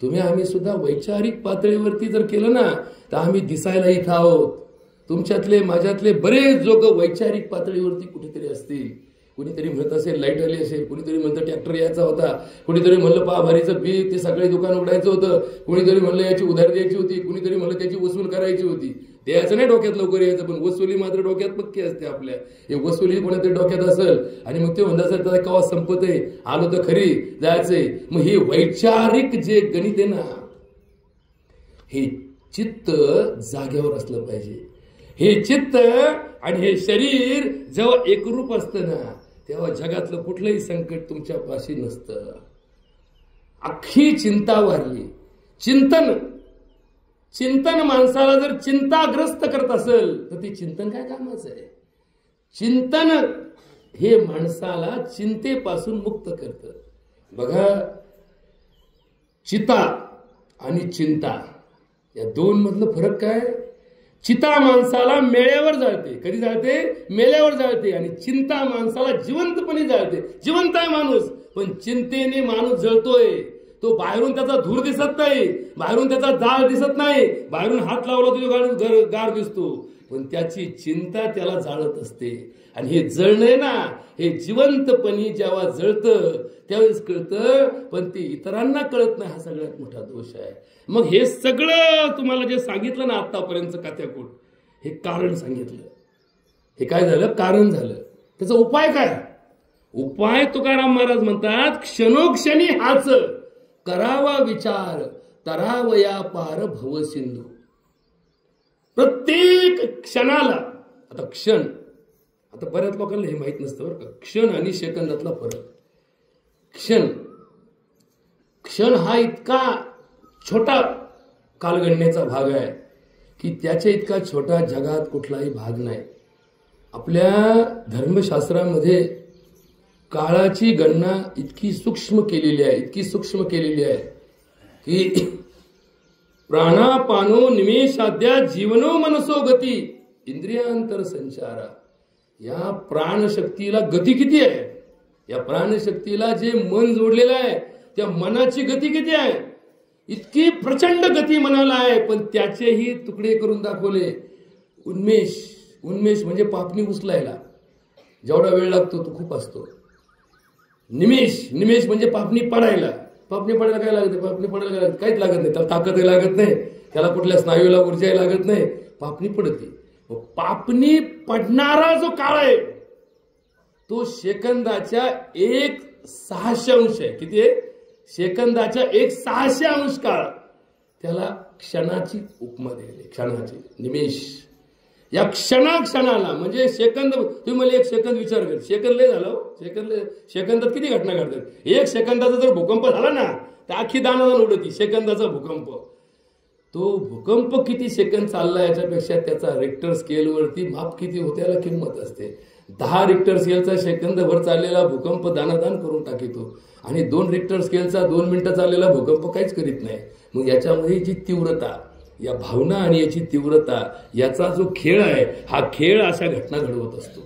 तुम्ही आम्ही सुद्धा वैचारिक पातळीवरती जर केलं ना तर आम्ही दिसायला इथं आहोत. तुमच्यातले माझ्यातले बरेच लोक वैचारिक पातळीवरती कुठेतरी असतील. कुणीतरी म्हणत असेल लाईट आली असेल, कुणीतरी म्हणतं ट्रॅक्टर यायचा होता, कुणीतरी म्हणलं पाभारीचं बी ते सगळे दुकान उघडायचं होतं, कुणीतरी म्हणलं याची उधार द्यायची होती, कुणीतरी म्हणलं त्याची वसूल करायची होती. द्यायचं नाही डोक्यात लवकर यायचं, पण वसुली मात्र डोक्यात पक्की असते आपल्या. हे वसुली कोणातरी डोक्यात असेल आणि मग ते म्हणत असेल तर केव्हा संपत आहे, आलो तर खरी जायचंय. मग हे वैचारिक जे गणित आहे ना, हे चित्त जागेवर असलं पाहिजे. हे चित्त आणि हे शरीर जेव्हा एकरूप असतं ना तेव्हा जगातलं कुठलंही संकट तुमच्या पाशी नसतं. अख्खी चिंता वारली. चिंतन माणसाला जर चिंताग्रस्त करत असेल तर ते चिंतन काय कामाचं आहे. चिंतन हे माणसाला चिंतेपासून मुक्त करतं. बघा, चिता आणि चिंता या दोन मधलं फरक काय. चिता माणसाला मेळ्यावर जाळते. कधी जाळते? मेल्यावर जाळते. आणि चिंता माणसाला जिवंतपणे जाळते. जिवंत आहे माणूस, पण चिंतेने माणूस जळतोय. तो बाहेरून त्याचा धूर दिसत नाही, बाहेरून त्याचा जाळ दिसत नाही, बाहेरून हात लावला तो गार दिसतो, पण त्याची चिंता त्याला जाळत असते. आणि हे जळणं ना, हे जिवंतपणी जेव्हा जळतं त्यावेळेस कळतं, पण ते इतरांना कळत नाही. हा सगळ्यात मोठा दोष आहे. मग हे सगळं तुम्हाला जे सांगितलं ना आतापर्यंत कथाकूट, हे कारण सांगितलं. हे काय झालं? कारण झालं. त्याचा उपाय काय? उपाय तुकाराम महाराज म्हणतात, क्षणोक्षणी हाच करावा विचार, तरावया पार भवसिंधू. प्रत्येक क्षणाला, आता क्षण, आता बऱ्याच लोकांना हे माहित नसतं बरं का, क्षण आणि सेकंदातला फरक. क्षण हा इतका छोटा कालगणनेचा भाग आहे की त्याच्या इतका छोटा जगात कुठलाही भाग नाही. आपल्या धर्मशास्त्रामध्ये काळाची गणना इतकी सूक्ष्म केलेली आहे की प्राणापानो निमेषाद्या जीवनो मनसो गती इंद्रियांतर संचारा. या प्राणशक्तीला गती किती आहे, या प्राणशक्तीला जे मन जोडलेलं आहे त्या मनाची गती किती आहे, इतकी प्रचंड गती मनाला आहे. पण त्याचेही तुकडे करून दाखवले. उन्मेष म्हणजे पापणी उचलायला जेवढा वेळ लागतो तो खूप असतो. निमेष म्हणजे पापणी पडायला काय लागते, पापणी पडायला काहीच लागत नाही, त्याला ताकदही लागत नाही, त्याला कुठल्या स्नायूला ऊर्जाही लागत नाही, पापणी पडते. पापणी पडणारा जो काळ आहे तो सेकंदाच्या 1/6 आहे. किती आहे? सेकंदाच्या 1/6 काळ. त्याला क्षणाची उपमा दिली, क्षणाची. निमेष या क्षणाला म्हणजे सेकंद. तुम्ही मला 1 सेकंद विचार कर, सेकंद लय झालं, सेकंदात किती घटना घडतात. 1 सेकंदाचा जर भूकंप झाला ना तर अख्खी दानादान उडती. सेकंदाचा भूकंप, तो भूकंप किती सेकंद चालला याच्यापेक्षा त्याचा रिक्टर स्केलवरती माप किती होते याला किंमत असते. 10 रिक्टर स्केलचा सेकंदभर चाललेला भूकंप दानादान करून टाकितो आणि 2 रिक्टर स्केलचा 2 मिनिटं चाललेला भूकंप काहीच करीत नाही. मग याच्यामध्ये जी तीव्रता, या भावना आणि याची तीव्रता, याचा जो खेळ आहे, हा खेळ अशा घटना घडवत असतो.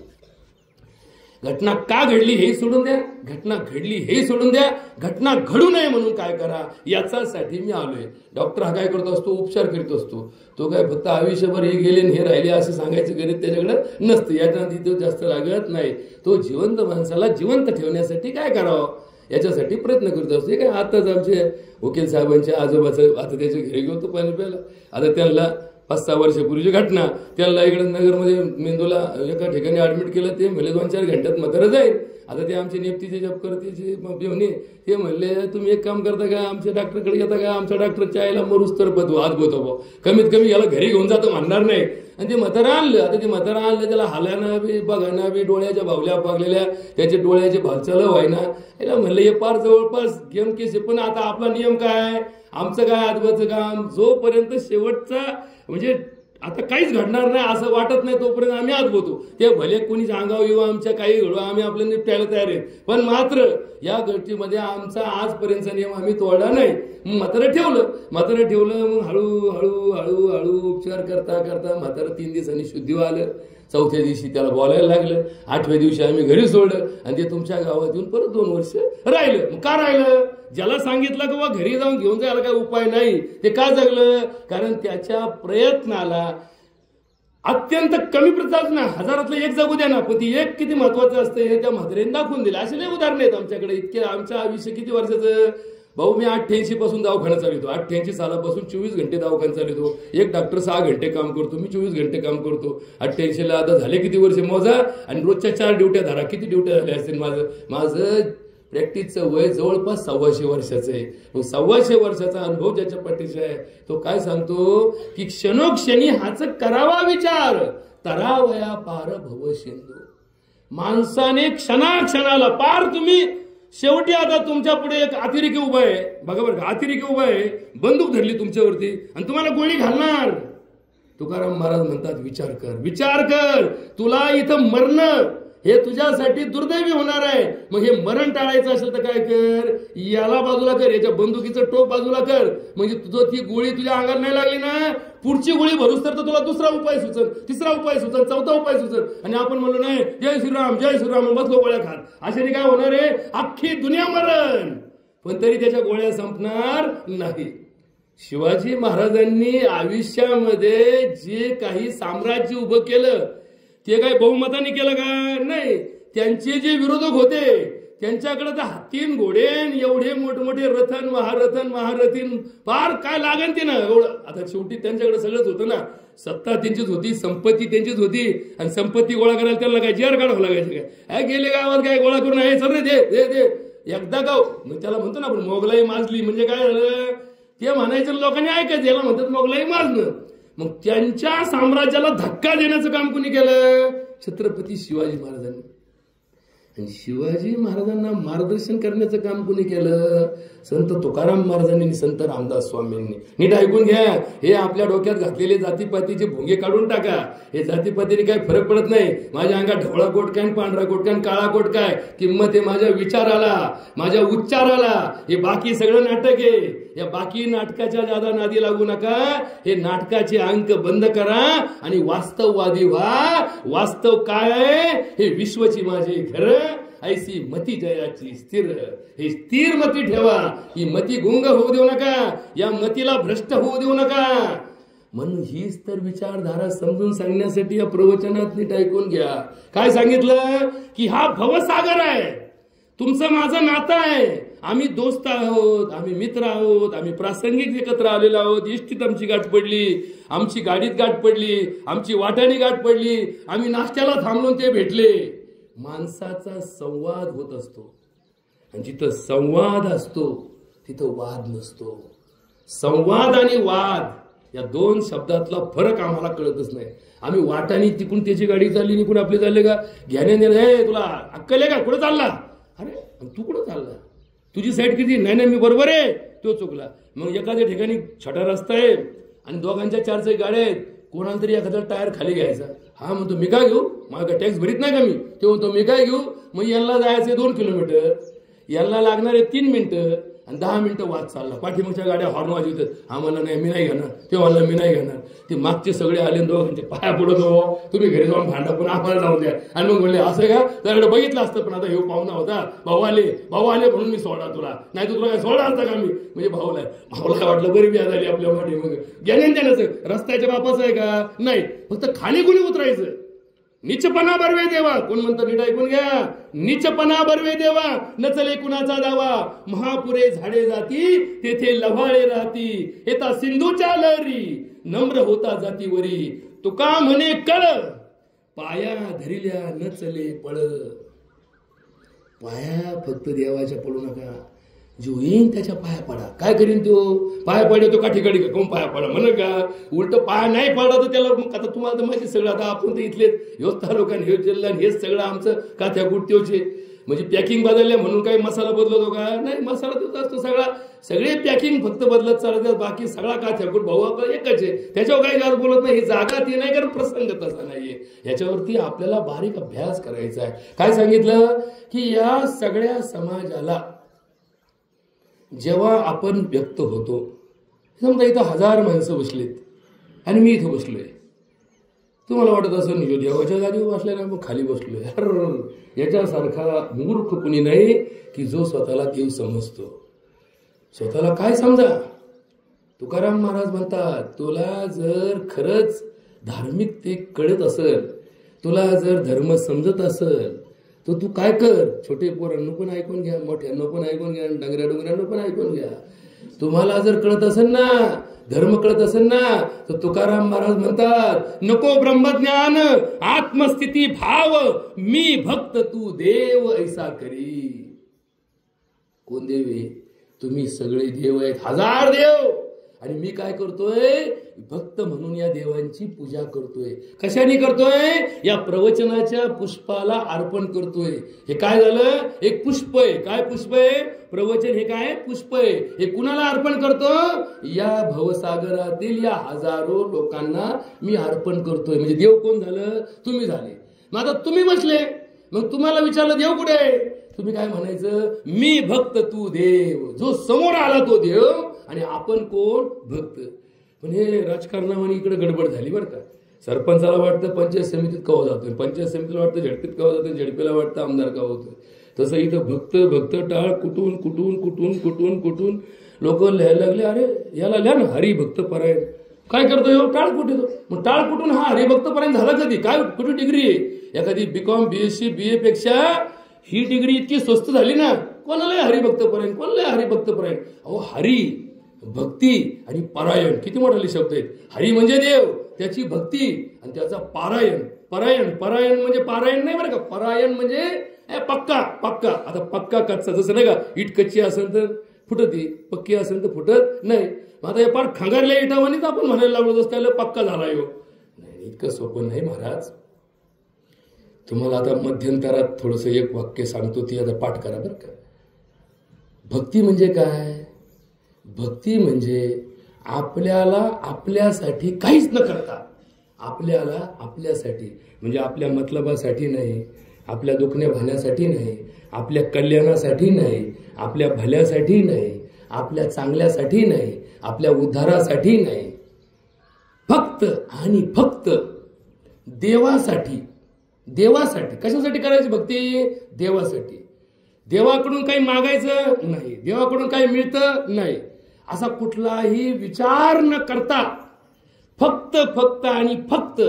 घटना का घडली हे सोडून द्या, घटना घडली हे सोडून द्या, घटना घडू नये म्हणून काय करा याच्यासाठी मी आलोय. डॉक्टर हा काय करतो असतो, उपचार करीत असतो. तो काय फक्त आयुष्यभर हे गेले हे राहिले असं सांगायचं गरज त्याच्याकडे नसते. याच्यामध्ये तो जास्त लागत नाही. तो जिवंत माणसाला जिवंत ठेवण्यासाठी काय करावं याच्यासाठी प्रयत्न करत असतो. काय आताच आमचे वकील साहेबांच्या आजोबाचं, आता त्याच्या घरी गेलो तो पाणी प्यायला, आता त्यांना 5-6 वर्षापूर्वीची घटना, त्यांना इकडे नगरमध्ये मेंदूला एका ठिकाणी ऍडमिट केलं. ते म्हणले 2-4 घंट्यात म्हातारं जाईल. आता ते आमचे नेपतीचे जप करतेचे म्हणे, ते म्हणले तुम्ही एक काम करता का, आमच्या डॉक्टरकडे येता का, आमच्या डॉक्टरच्या आईला मरूस तर बदू हात बोतो, कमीत कमी याला घरी घेऊन जातो म्हणणार नाही. आणि ते म्हातारं आणलं. आता ते म्हातारं आणलं, त्याला हालायना बी बघायना बी, डोळ्याच्या बावल्या पागलेल्या, त्याच्या डोळ्याचे भालचाल व्हायना. याला म्हणलं हे पार जवळपास गेम केस आहे. पण आता आपला नियम काय, आमचं काय आजोबाचं काम, जोपर्यंत शेवटचा म्हणजे आता काहीच घडणार नाही असं वाटत नाही तोपर्यंत आम्ही आत बोलतो. ते भले कोणी सांगावं येऊ आमच्या काही घडू, आम्ही आपल्याला निपटायला तयार आहे. पण मात्र या गोष्टीमध्ये आमचा आजपर्यंतचा नियम आम्ही तोडला नाही. म्हातारं ठेवलं. मग हळू उपचार करता म्हातारं 3 दिवसांनी शुद्धीवर आलं. 4थ्या दिवशी त्याला बोलायला लागलं. 8व्या दिवशी आम्ही घरी सोडलं आणि ते तुमच्या गावात येऊन परत 2 वर्ष राहिलं. मग का राहिलं? ज्याला सांगितलं की बा घरी जाऊन घेऊन जायला काही उपाय नाही, ते का जगलं? कारण त्याच्या प्रयत्नाला अत्यंत कमी प्रतिसाद ना, 1000तलं 1 जगू द्या ना, पण ती 1 किती महत्वाचं असतं हे त्या म्हातारीने दाखवून दिलं. असे लय उदाहरण आहेत आमच्याकडे. इतके आमचं आयुष्य किती वर्षाचं भाऊ, मी 88 पासून दवाखाना चालवतो. 88 सालापासून 24 घंटे दवाखाना चालवतो. एक डॉक्टर 6 घंटे काम करतो, मी 24 घंटे काम करतो. 88ला आता झाले किती वर्ष मोजा आणि रोजच्या 4 ड्युट्या धरा. किती ड्युट्या झाल्या असतील माझं प्रॅक्टिसचं वय जवळपास 125 वर्षाचं आहे. मग 125 वर्षाचा अनुभव ज्याच्या पाठीशी आहे तो काय सांगतो की क्षणोक्षणी हाच करावा विचार, तरावया पार भव सिंधू. माणसाने क्षणाक्षणाला पार तुम्ही शेवटी आता तुमच्या पुढे एक अतिरेकी उभा आहे. बघा बरं, अतिरेकी उभा आहे, बंदूक धरली तुमच्यावरती आणि तुम्हाला गोळी घालणार. तुकाराम महाराज म्हणतात विचार कर, तुला इथं मरणं हे तुझ्यासाठी दुर्दैवी होणार आहे. मग हे मरण टाळायचं असेल तर काय कर, याला बाजूला कर, याच्या बंदुकीचं टोक बाजूला कर. म्हणजे तुझं ती गोळी तुझ्या अंगाला नाही लागली ना, पुढची गोळी भरूस तर तुला 2रा उपाय सुचल, 3रा उपाय सुचल, 4था उपाय सुचल. आणि आपण म्हणलो नाही जय श्रीराम बसलो गोळ्या खात, अशाने काय होणार आहे, अख्खी दुनिया मरण. पण तरी त्याच्या गोळ्या संपणार नाही. शिवाजी महाराजांनी आयुष्यामध्ये जे काही साम्राज्य उभं केलं ते काय बहुमताने केलं का? नाही. त्यांचे जे विरोधक होते त्यांच्याकडे तर हत्तीन घोडेन एवढे मोठमोठे रथन महारथीन फार काय लागन ते ना एवढं. आता शेवटी त्यांच्याकडे सगळंच होतं ना, सत्ता त्यांचीच होती, संपत्ती त्यांचीच होती. आणि संपत्ती गोळा करायला त्यांना काय जेर काढावं लागायचं काय? गेले गावात काय गोळा करून आहे सर दे एकदा गाव. मग त्याला म्हणतो ना आपण मोगलाई माजली. म्हणजे काय झालं ते म्हणायचं, लोकांनी ऐकायचं, याला म्हणतात मोगलाई माजणं. मग त्यांच्या साम्राज्याला धक्का देण्याचं काम कोणी केलं? छत्रपती शिवाजी महाराजांनी. आणि शिवाजी महाराजांना मार्गदर्शन करण्याचं काम कोणी केलं? संत तुकाराम महाराजांनी आणि संत रामदास स्वामींनी. नीट ऐकून घ्या, हे आपल्या डोक्यात घातलेले जातीपातीचे भोंगे काढून टाका. हे जातीपातीने काही फरक पडत नाही. माझ्या अंगात ढवळा कोट काय, पांढरा कोट काय, काळा कोट काय, किंमत आहे माझ्या विचाराला, माझ्या उच्चाराला. हे बाकी सगळं नाटक आहे. या बाकी नाटकाच्या जादा नादी लागू नका. हे नाटकाचे अंक बंद करा आणि वास्तववादी व्हा. वास्तव काय आहे? हे विश्वची माझे घर, ऐसी मती जयाची स्थिर. हे स्थिर मती ठेवा. ही मती गुंग होऊ देऊ नका. या मतीला भ्रष्ट होऊ देऊ नका. म्हणून हीच तर विचारधारा समजून सांगण्यासाठी या प्रवचनात नीट ऐकून घ्या. काय सांगितलं की हा भवसागर आहे, तुमचं माझं नातं आहे. आम्ही दोस्त आहोत, आम्ही मित्र आहोत, आम्ही प्रासंगिक एकत्र आलेलो आहोत. इष्टीत आमची गाठ पडली, आमची गाडीत गाठ पडली, आमची वाटाणी गाठ पडली, आम्ही नाश्त्याला थांबलो ते भेटले. माणसाचा संवाद होत असतो आणि जिथं संवाद असतो तिथं वाद नसतो. संवाद आणि वाद या दोन शब्दातला फरक आम्हाला कळतच नाही. आम्ही वाटाणी तिकून त्याची गाडी चालली, निकून आपली चालले का घेण्या, तुला अक्कल आहे का, कुठं चालला? अरे तू कुठं चालला? तुझी साईड किती? नाही मी बरोबर आहे, तो चुकला. मग एखाद्या ठिकाणी छोटा रस्ता आहे आणि दोघांच्या 4 चाकी गाड्या आहेत, कोणाला तरी एखादा टायर खाली घ्यायचा. हा म्हणतो मी काय घेऊ, माझा टॅक्स भरीत नाही का मी? ते म्हणतो मी काय घेऊ. मग यांना जायचे 2 किलोमीटर, यांना लागणारे 3 मिनिटं आणि 10 मिनिटं वाद चालला. पाठीमागच्या गाड्या हॉर्न वाजवतात. हा म्हणला नाही मी नाही घेणार, ते म्हणला मी नाही घेणार. ते मागचे सगळे आले, दोघांचे पाया पडत हो, तुम्ही घरी जाऊन भांडा पण आम्हाला जाऊन द्या. आणि मग म्हणले असं का, त्याकडे बघितलं असतं पण आता हे पाहुणा होता, भाऊ आले म्हणून मी सोडला तुला, नाही तर तुला काय सोडला असता का मी? म्हणजे भाऊला वाटलं बरी व्याज आली आपल्या मध्ये. मग ज्ञान देण्याचं रस्त्याच्या बापाचं आहे का? नाही, फक्त खाली कुणी उतरायचं. नीचपणा बरवे देवा. कोण म्हणतं? नीट ऐकून घ्या. नीचपणा बरवे देवा, नचले कुणाचा दावा. महापुरे झाडे जाती, तेथे लव्हाळे राहती. येता सिंधूच्या लहरी, नम्र होता जातीवरी. तुका म्हणे कळ, पाया धरिल्या नचले पळ. पाया फक्त देवाच्या पडू नका, जो येईन त्याच्या पाया पडा. काय करीन तो? पाया पडे तो काठी काढी कोण पाया पडा म्हण का? उलट पाया नाही पडला तर त्याला मग आता तुम्हाला तर माहिती सगळं. आता आपण तर इथलेच ह्योच तालुका, हेच जिल्हा, हेच सगळं आमचं काथ्या गुटत्योचे. म्हणजे पॅकिंग बदलल्या म्हणून काही मसाला बदलतो का? नाही, मसाला तोच असतो सगळा. सगळे पॅकिंग फक्त बदलत चालतात, बाकी सगळा काथ्याकूट भाऊ आपला एकच आहे. त्याच्यावर काही जास्त बोलत नाही. ही जागा ती नाही, कारण प्रसंग तसा नाहीये. याच्यावरती आपल्याला बारीक अभ्यास करायचा आहे. काय सांगितलं की या सगळ्या समाजाला जेव्हा आपण व्यक्त होतो, समजा इथं 1000 माणसं बसलीत आणि मी इथं बसलोय, तुम्हाला वाटत असं देवाच्या जागेवर बसलाय ना, मग खाली बसलोय. अरे याच्यासारखा मूर्ख कुणी नाही की जो स्वतःला देव समजतो. स्वतःला काय समजा. तुकाराम महाराज म्हणतात, तुला जर खरंच धार्मिकते कळत असेल, तुला जर धर्म समजत असेल, तर तू काय कर, छोटे पोरांनो पण ऐकून घ्या, मोठ्यांनो पण ऐकून घ्या, डोंगऱ्यांनो पण ऐकून घ्या. तुम्हाला जर कळत असेल ना, धर्म कळत असेल ना, तर तुकाराम महाराज म्हणतात, नको ब्रह्मज्ञान आत्मस्थिती भाव, मी भक्त तू देव ऐसा करी. कोण देव आहे? तुम्ही सगळे देव आहेत, 1000 देव. आणि मी काय करतोय? भक्त म्हणून या देवांची पूजा करतोय. कशाने करतोय? या प्रवचनाच्या पुष्पाला अर्पण करतोय. हे काय झालं? एक पुष्प आहे. काय पुष्प आहे? प्रवचन हे काय? पुष्प आहे. हे कुणाला अर्पण करतो? या भवसागरातील या हजारो लोकांना मी अर्पण करतोय. म्हणजे देव कोण झालं? तुम्ही झाले. मग आता तुम्ही बसले, मग तुम्हाला विचारलं देव कुठे आहे? तुम्ही काय म्हणायचं? मी भक्त तू देव. जो समोर आला तो देव आणि आपण कोण? भक्त. पण हे राजकारणामध्ये इकडे गडबड झाली बरं का. सरपंचाला वाटतं पंचायत समितीत कवा जातोय, पंचायत समितीला वाटतं झडपीत कवा जातोय, झडपीला वाटतं आमदार कवा होतोय. तसं इथं भक्त टाळ कुठून कुठून कुठून कुठून कुठून लोक लिहायला लागले. अरे याला लिहा ना हरिभक्त परायण. काय करतोय हो? टाळ कुठे? मग टाळ कुठून हा हरिभक्त परायण झाला कधी? काय कुठे डिग्री आहे? एखादी BCom BSc BA पेक्षा ही डिग्री इतकी स्वस्त झाली ना. कोणाला हरिभक्त परायण, कोणाला हरिभक्त परायण? अहो हरी, भक्ती आणि परायण किती मोठे शब्द आहेत. हरी म्हणजे देव, त्याची भक्ती आणि त्याचा पारायण. परायण म्हणजे पारायण नाही बरं का. परायण म्हणजे पक्का. आता पक्का कच्चा, जसं नाही का, इट कच्ची असेल तर फुटती, पक्की असेल तर फुटत नाही. आता हे पार खंगारल्या इटावानीच आपण म्हणायला लागलो जसं काय पक्का झाला हो. नाही, इतकं सोपं नाही महाराज. तुम्हाला आता मध्यंतरात थोडंसं एक वाक्य सांगतो, ती आता पाठ करा बरं का. भक्ती म्हणजे काय? भक्ती म्हणजे आपल्याला आपल्यासाठी काहीच न करता, आपल्याला आपल्यासाठी म्हणजे आपल्या मतलबासाठी नाही, आपल्या दुखण्या भाण्यासाठी नाही, आपल्या कल्याणासाठी नाही, आपल्या भल्यासाठी नाही, आपल्या चांगल्यासाठी नाही, आपल्या उद्धारासाठी नाही, फक्त आणि फक्त देवासाठी. देवासाठी. कशासाठी करायची भक्ती? देवासाठी. देवाकडून काही मागायचं नाही, देवाकडून काही मिळतं नाही, असा कुठलाही विचार न करता फक्त फक्त आणि फक्त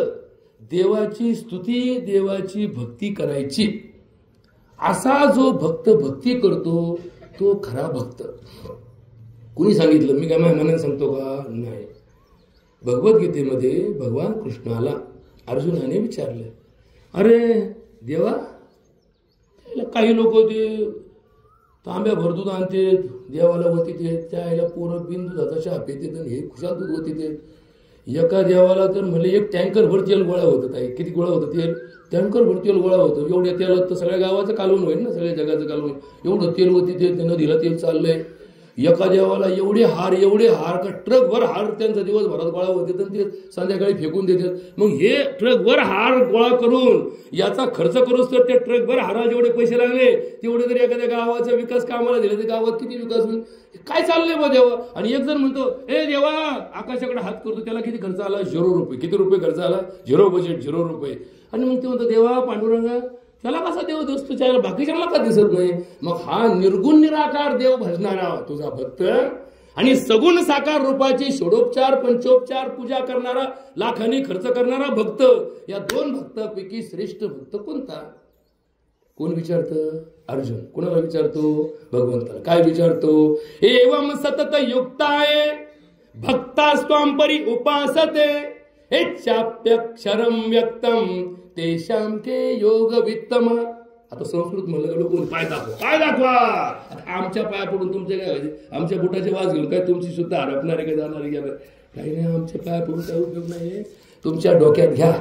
देवाची स्तुती, देवाची भक्ती करायची. असा जो भक्त भक्ती करतो तो खरा भक्त. कुणी सांगितलं? मी काय माझ्या मनाने सांगतो का? नाही. भगवद्गीतेमध्ये भगवान कृष्णाला अर्जुनाने विचारलं, अरे देवा, काही लोक ते तांब्या भर दूध आणते, देवाला वतीत, त्याला पोरं बिन दुधाचा चहा पिते आणि हे खुशाल दूध वतीत. एका देवाला तर म्हणले एक टँकर भर तेल गोळा होतं. ताई किती गोळा होतं तेल? टँकर भर तेल गोळा होतं. एवढ्या तेलात तर सगळ्या गावाचं कालवण होईल ना, सगळ्या जगाचं कालवण. एवढं तेल वतीत, नदीला तेल चाललंय. एका देवाला एवढे हार का ट्रकभर हार त्यांचा दिवसभरात गोळा होते आणि ते संध्याकाळी फेकून देतात. मग हे ट्रकभर हार गोळा करून याचा खर्च करूच तर त्या ट्रकभर हाराला जेवढे पैसे लागले तेवढे तरी एखाद्या गावाचा विकास कामाला दिले तर गावात किती विकास होईल? काय चाललंय बा देवा? आणि एक जण म्हणतो, ए देवा, आकाशाकडे हात करतो, त्याला किती खर्च आला? 0 रुपये. किती रुपये खर्च आला? 0 बजेट, 0 रुपये. आणि मग ते म्हणतो, देवा पांडुरंगा, त्याला कसा देव दिसतो, त्याला बाकीच्याला का दिसत नाही? मग हा निर्गुण निराकार देव भजणारा तुझा भक्त आणि सगुण साकार रूपाची षोडोपचार पंचोपचार पूजा करणारा, लाखांनी खर्च करणारा भक्त, या 2 भक्तापैकी श्रेष्ठ भक्त कोणता? कोण विचारतं? अर्जुन. कोणाला विचारतो? भगवंताला. काय विचारतो? एवं सतत युक्ताये भक्तास्त्वां परि उपासते हेचाप्यक्षरम व्यक्तम तेषां के योग वित्तम. आता संस्कृत म्हणलं लोक पाय दाखवा, पाय दाखवा. आमच्या पाया पडून तुमचे काय व्हायचे? आमच्या बुटाचे वाज घेऊन काय तुमची सुद्धा हरपणारे काय जाणारे गेलं? काही नाही, आमच्या पाया पडून काही उपयोग नाही. तुमच्या डोक्यात घ्या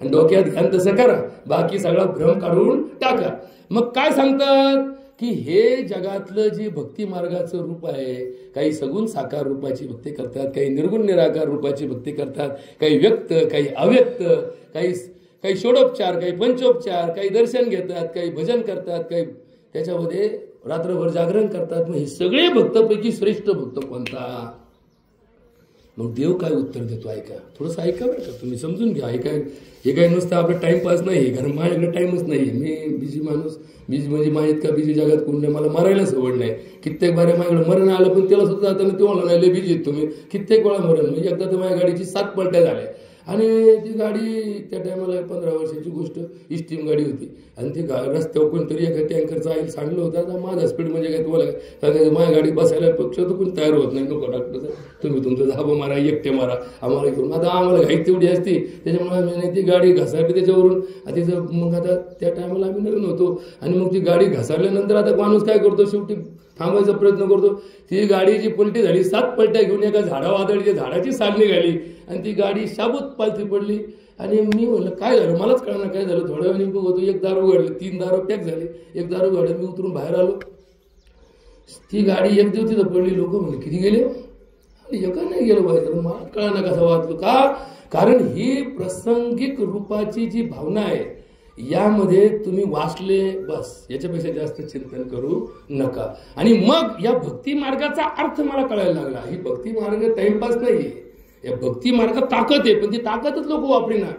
आणि डोक्यात घ्या तसं करा, बाकी सगळा भ्रम काढून टाका. मग काय सांगतात की हे जगातलं जे भक्ती मार्गाचं रूप आहे, काही सगुण साकार रूपाची भक्ती करतात, काही निर्गुण निराकार रूपाची भक्ती करतात, काही व्यक्त, काही अव्यक्त, काही षोडोपचार, काही पंचोपचार, काही दर्शन घेतात, काही भजन करतात, काही त्याच्यामध्ये रात्रभर जागरण करतात. मग हे सगळे भक्तापैकी श्रेष्ठ भक्त कोणता? मग देव काय उत्तर देतो? ऐका, थोडंसं ऐका बरं का, तुम्ही समजून घ्या. हे काय नुसतं आपलं टाइमपास नाही, कारण माझ्याकडे टाइमच नाही. मी बिझी माणूस, बिझी म्हणजे माझ्यात का बिझी जगात कोण नाही. मला मरायला सवड नाही. कित्येक बारे माझ्याकडे मरण आलं, पण त्याला सुद्धा आता मी तेव्हा नाही बिझी आहेत तुम्ही. कित्येक वेळा मरण, म्हणजे एकदा तर माझ्या गाडीची 7 पलट्या झाल्या. आणि ती गाडी त्या टायमाला 15 वर्षाची गोष्ट, इस्टीम गाडी होती. आणि ती रस्त्यावर कोणतरी एका टँकरचं आईल सांगलं होतं. आता माझा स्पीड म्हणजे काय तुम्हाला सांगायचं? माझ्या गाडी बसायला पक्ष तर कोणी तयार होत नाही. नको डॉक्टर, तुम्ही तुमचं धाबं मारा, एकटे मारा, आम्हाला करून. आता आम्हाला घाई तेवढी असते, त्याच्यामुळे आम्ही ती गाडी घसारली त्याच्यावरून. तिचं मग आता त्या टायमाला आम्ही नवीन होतो आणि मग ती गाडी घसारल्यानंतर आता माणूस काय करतो, शेवटी थांबायचा प्रयत्न करतो. ती गाडीची पलटी झाली, 7 पलट्या घेऊन एका झाडावर आदळली, झाडाची साल निघाली आणि ती गाडी शाबूत पालथी पडली. आणि मी म्हणलं काय झालं, मलाच कळणार काय झालं. थोड्या वेळ नेमकं होतो, एक दारू उघडली, 3 दारू पॅक झाले. एक दारू उघडली, मी उतरून बाहेर आलो. ती गाडी एक दिवस तिथं पडली. लोक म्हणजे किती गेले? एका नाही गेलो पाहिजे. मला कळणार कसं वाचलो का? कारण ही प्रासंगिक रूपाची जी भावना आहे, यामध्ये तुम्ही वाचले बस, याच्यापेक्षा जास्त चिंतन करू नका. आणि मग या भक्ती मार्गाचा अर्थ मला कळायला लागला. ही भक्ती मार्ग टाइमपास नाहीये, या भक्ती मार्गात ताकद आहे. पण ती ताकदच लोक वापरीना.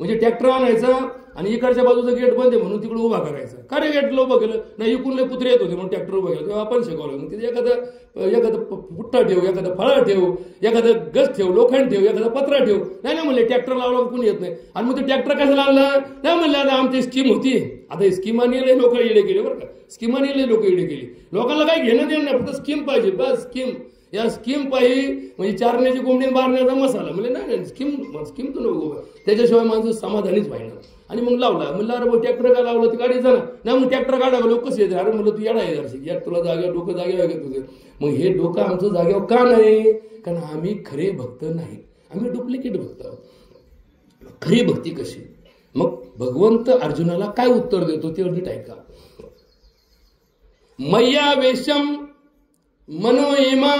म्हणजे ट्रॅक्टर आणायचा आणि इकडच्या बाजूचं गेट बंद आहे म्हणून तिकडे उभा करायचा. का रे गेट उभं केलं नाही? इकडले कुत्रे येत होते म्हणून ट्रॅक्टर उभं केलं. तेव्हा आपण शिकवलं. मग तिथे एखादं पुट्टा ठेव, एखादं फळा ठेव, एखादं गज ठेव, लोखंड ठेव, एखादा पत्रा ठेव. नाही म्हणले ट्रॅक्टर लावला कुणी येत नाही. आणि मग ते ट्रॅक्टर कशाला आणलं? नाही म्हणलं आता आमची स्कीम होती. आता स्कीमाने लोक येडे केले बरं का. स्कीमाने लोक येडे केली. लोकांना काही घेणं देणं नाही, फक्त स्कीम पाहिजे बस. स्कीम, या स्कीम पाहिजे म्हणजे चारण्याची कोंबडी बारण्याचा मसाला. म्हणजे नाही स्कीम तर नको, त्याच्याशिवाय माणसं समाधानीच व्हायला. आणि मग लावला. म्हणलं अरे ट्रॅक्टर का लावलं? ती गाडी जाणार नाही. मग ट्रॅक्टर काढा, लोक कसे येते? अरे म्हणलं तू येडा आहे यार, तुला जागेवर डोकं जागेवर आहे तुझं. मग हे डोकं आमचं जागेवर का नाही? कारण आम्ही खरे भक्त नाही, आम्ही डुप्लिकेट भक्त आहोत. खरी भक्ती कशी? मग भगवंत अर्जुनाला काय उत्तर देतो ते नीट ऐका. मय्या वेशम मनोयमा